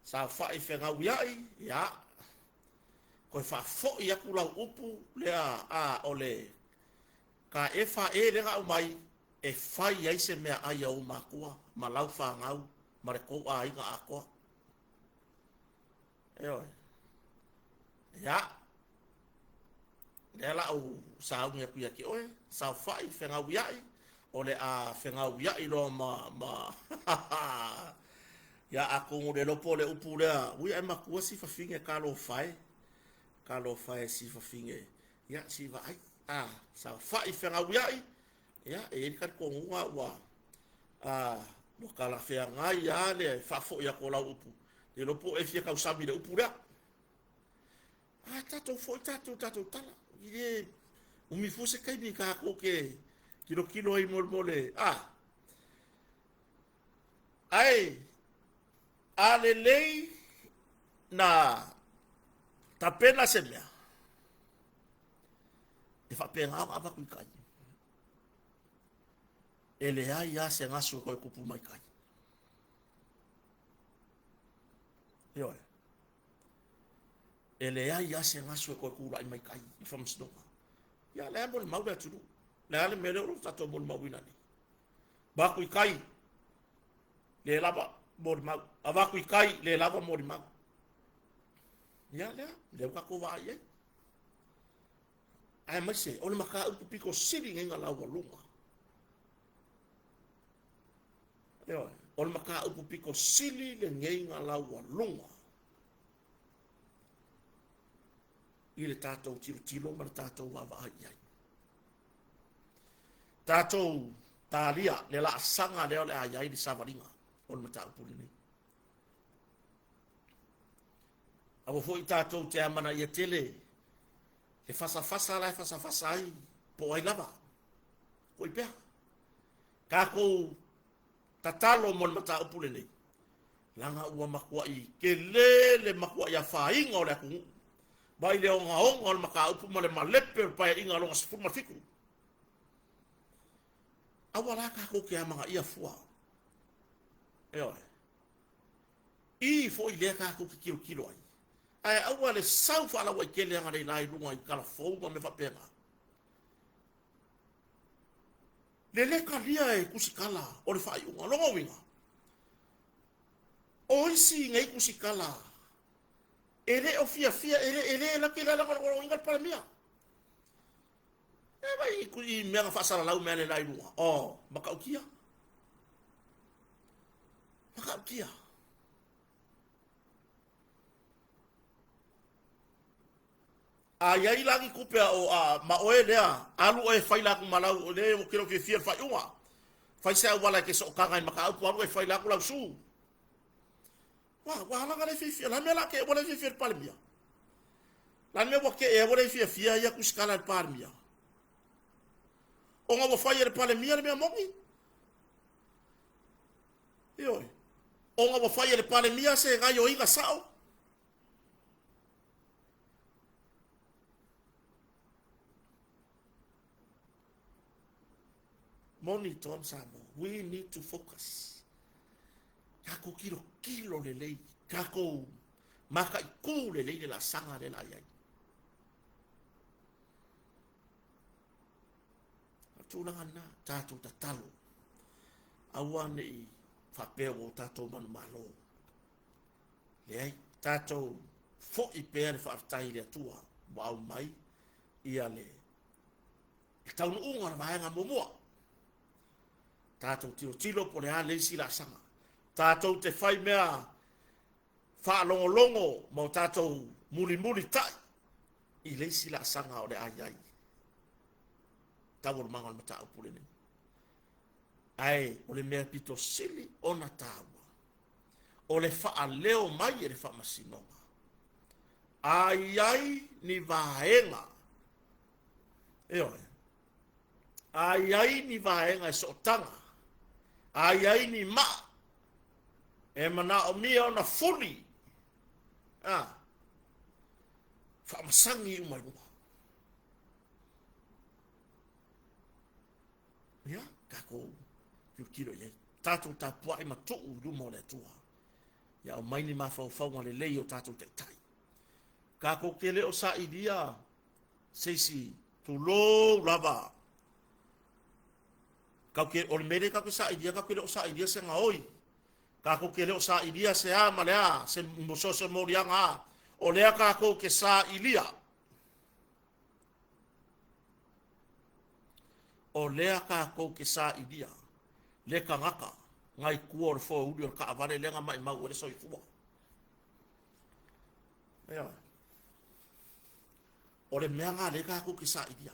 Sa fai whengau iai, ia. Koe wha fo i aku lau upu lea ole. Ka e wha e renga umai, e whai ai se mea ai au makua, ma lau wha ngau, ma re kou a inga a koa. Eo. Ia. Lea lau saungi aku ia ki oe, sa whai whengau iai, ole a whengau iai lo ma ya aku ngode lopo le upu lea ui ai makua si fafinge kalo fai si fafinge ya si vai sa fai whengau iai ya e kan ko ngua wa mo kala fea ngai ya le fafo ya ko la upu le lopo e fia kau sabi le upu lea tato tala ile umi fuse kai ni ka ko ke kilo ai mole ai alelei na tapena semea e fa penga aba ku kai ele ai ya se ngaso ko ku mai kai yo ele ai ya se ngaso ko ku mai kai from snow ya le bol mau da tu le mele ro ta to bol mau winani ba ku kai le lava mori mau avaku kai le lava mori mau ya le ka ko va ye ai mai se o le maka upu piko siri ngenga la walunga yo o le maka upu piko siri le ngenga la walunga ile tatou tilo ma tatou wa va ai tatou talia le la sanga le ai di savaringa on mata puli ni abo foi tatou te amana ia tele e fasa ai po ai lava koi pea kako tatalo mon mata puli ni langa ua makua i ke lele makua ia fainga o le aku bai le onga o le maka upu ma le malepe pa inga longa sifu mafiku awala kako ke amanga ia fua Eo. I fo I le ka ku kilo kilo ai. Ai au le sau fa la wa kele nga lai lunga I kala fo ma me fa pena. Le ka lia e kusikala o le fa iunga longa winga. O isi ngai kusikala. Ele o fia ele la kila la ko inga para mia. E vai ku I me fa sala lau me le lai lunga. Oh, maka ukia. Maka ukia. A yai lagi kupe o a ma oe lea alu oe fai laku malau le o kiro ke fia fai unga fai se wala ke so kanga maka au alu oe fai laku lau su wa la ngale fia la me la ke wala fia palmia la me wa ke e wala fia ya kuskala palmia o nga wa fai palmia me mongi yo o nga wa fai palmia se ga yo inga sao monitor samo. We need to focus. Kako kilo le lei. Kako maka iku le lei la sanga le la yai. Tulanga na tatu tatalo. Awane I whapeo o tato manu malo. Lei tato fo I pēr whaftai le tua. Wau mai. Ia le. Taunu unga na vahenga momua. Tātou tilo po le ale si la sanga. Tātou te whai mea whaalongolongo mo tātou muli tai. I le si la sanga o le ai. Tawar mangal mata upule ni. Ai, o le mea pito sili o na tawa. O le whaaleo mai e le whamasinonga. Ai ni vaenga. Ai ni vaenga e sotanga. Ai ni ma e mana o mia ona fuli fa masangi umai ya kako kilo ye tatu tapua I matu du mo le tua ya o mai ni ma fa le lei o tatu te tai kako kele o sa idia seisi tu lo lava kau ke o mele ka sa idea ka ke o sa idea se ngaoi ka ko ke o sa idea se a malea se moso se morianga o le ka ko ke sa ilia o le ka ko ke sa idea le ka ngaka ngai kuor fo udi ka avale le nga mai mau o le so ifu ya o le mea le ka ko ke sa idea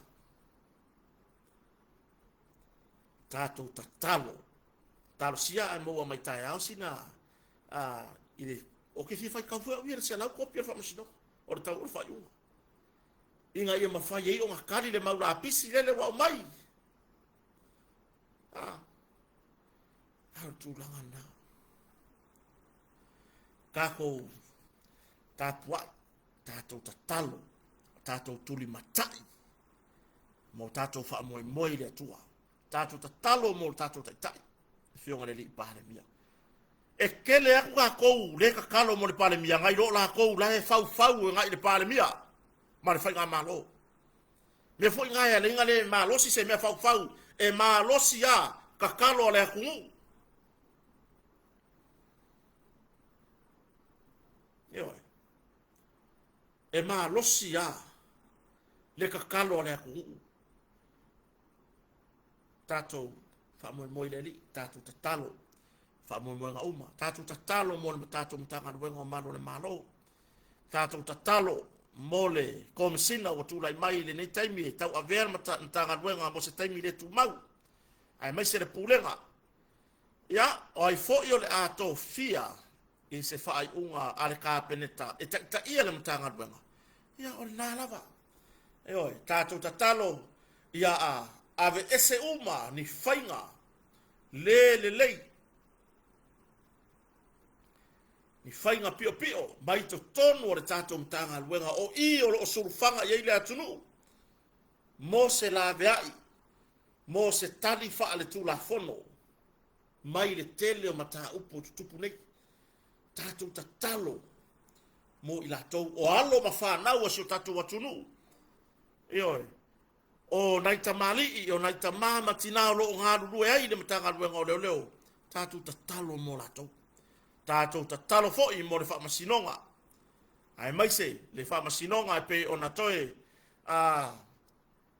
Tato tatalo. Talo sia an mo mai tai au sina ile o ke fai ka fu wir se la kopia fa masino o ta ur fa yu. Inga ia ma fa ye o ngakari le mau la pisi le wa mai. Tu langana. Kako tapua tato tatalo. Tato tuli matai. Mo tato fa mo le tua. Tato tatalo mo tato tai fionga le pale mia e kele aku ka ko le ka kalo mo le pale mia ngai lo la ko la e fau ngai le pale mia ma le fai malo me foi ngai le ngale malo si se me fau e malo si ya ka kalo le ku yo e malo si ya le ka kalo le ku tato fa mo le li tato tatalo fa mo nga uma tato tatalo mo tato mtanga wenga malo le malo tato tatalo mole kom sina o tu lai mai le nei taimi tau aver mata mtanga wenga mo se taimi le tu mau ai mai se le pulenga ya ai fo yo le ato fia in se fa ai unga ale ka peneta e ta ia le mtanga wenga ya o la lava e oi tato tatalo ya ave ese uma ni fainga le ni fainga pio mai to tonu o le tato mtanga luenga o I o surfanga ye le atunu mo se la veai mo se tali fa ale tu la fono mai le tele o mata upu tupu nei tatou tatalo mo i latou o alo ma whanau a si o tatou atunu. Ioi. O nai tamali o nai tamama tina o loo ngāru lue ai le matanga luenga o leo leo. Tatou tatalo mo latou. Tatou tatalo fo i mo le whaamasinonga. Ai mai se, le whaamasinonga e pe o na toe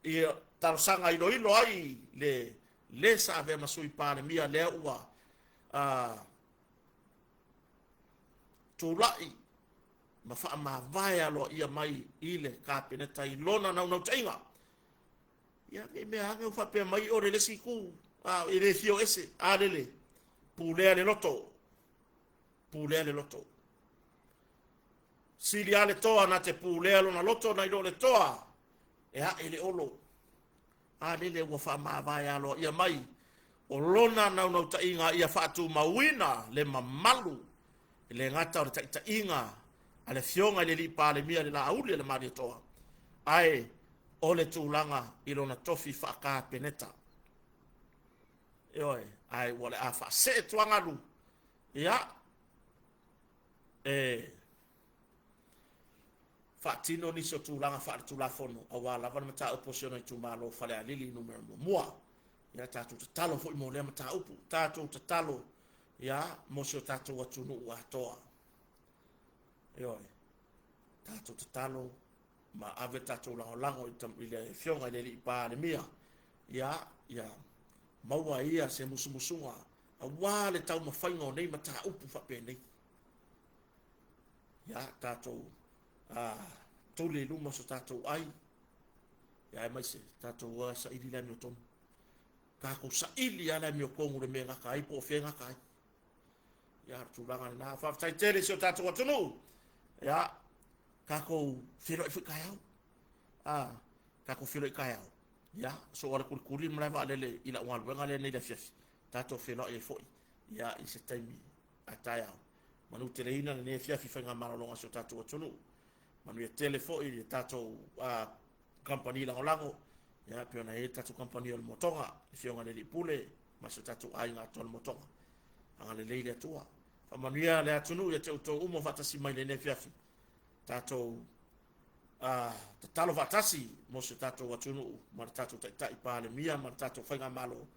i tarosanga ilo ilo ai le sa ave masui pāne mia lea ua tūlai ma wha ma vai alo ia mai ile ka peneta i lona nau tainga. Ia me hange ufa pe mai o le siku i le fio ese a le pulea le loto. Pulea le loto. Sili ale toa na te pulea lo na loto na ilo le toa. E ha ele olo. A le ua wha ma vai alo ia mai o lona nau tainga ia whaatu mawina le mamalu. Le ngata o le tainga ale fionga le li pale mia le la auli le mari toa. Ai o le tūlanga i lona tofi whaka peneta. Ioi, ai wale a wha se tuangaru. Ia, whaatino niso tūlanga whaare tūlafono. A wā lava na mata uposiono i tūmalo whale a lili numero mua. Ia tātou te talo fo i mo lea mata upu. Tātou te talo, ia, mosio tātou atunu ua toa. Ioi, tātou te talo, ma ave tātou lango i le fionga i le li pāne mia. Ia, maua ia se musumusunga. A wā le tau mawhainga o nei ma tā upu whape nei. Ia, tātou, tole luma so tātou ai. Ia, mai se, tātou sa ili la mio tonu. Kako sa ili ala mio kongu le mea ngaka ai, po fie ngaka ai. Ia, tūlanga na whaftai tere si o tātou atunu. Ia, kako whiro i whikai au. Kako whiro i kai au. Ia, so ora kuri mrai wa alele ila ungalu. Wenga le nei le fiafi. Tato whiro i foi. Ia, i se taimi a tai au. Manu te reina nei fiafi whainga maralonga so tato atunu. Manu e tele foi i tato company lango. Ia, pio na e tato company o le motonga. I fionga le li pule. Ma so tato ai ngā toa le motonga. Anga le leile atua. Manu ia le atunu ia te uto umo fatasi mai le nei fiafi. Tātou talo vatasi mo se tātou atunu ma tātou tai pāle mia ma tātou whainga malo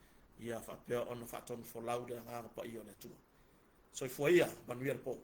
ia whapea ona whatonu for laude ngāra pa i o le tua. So i fua ia, manuia le po.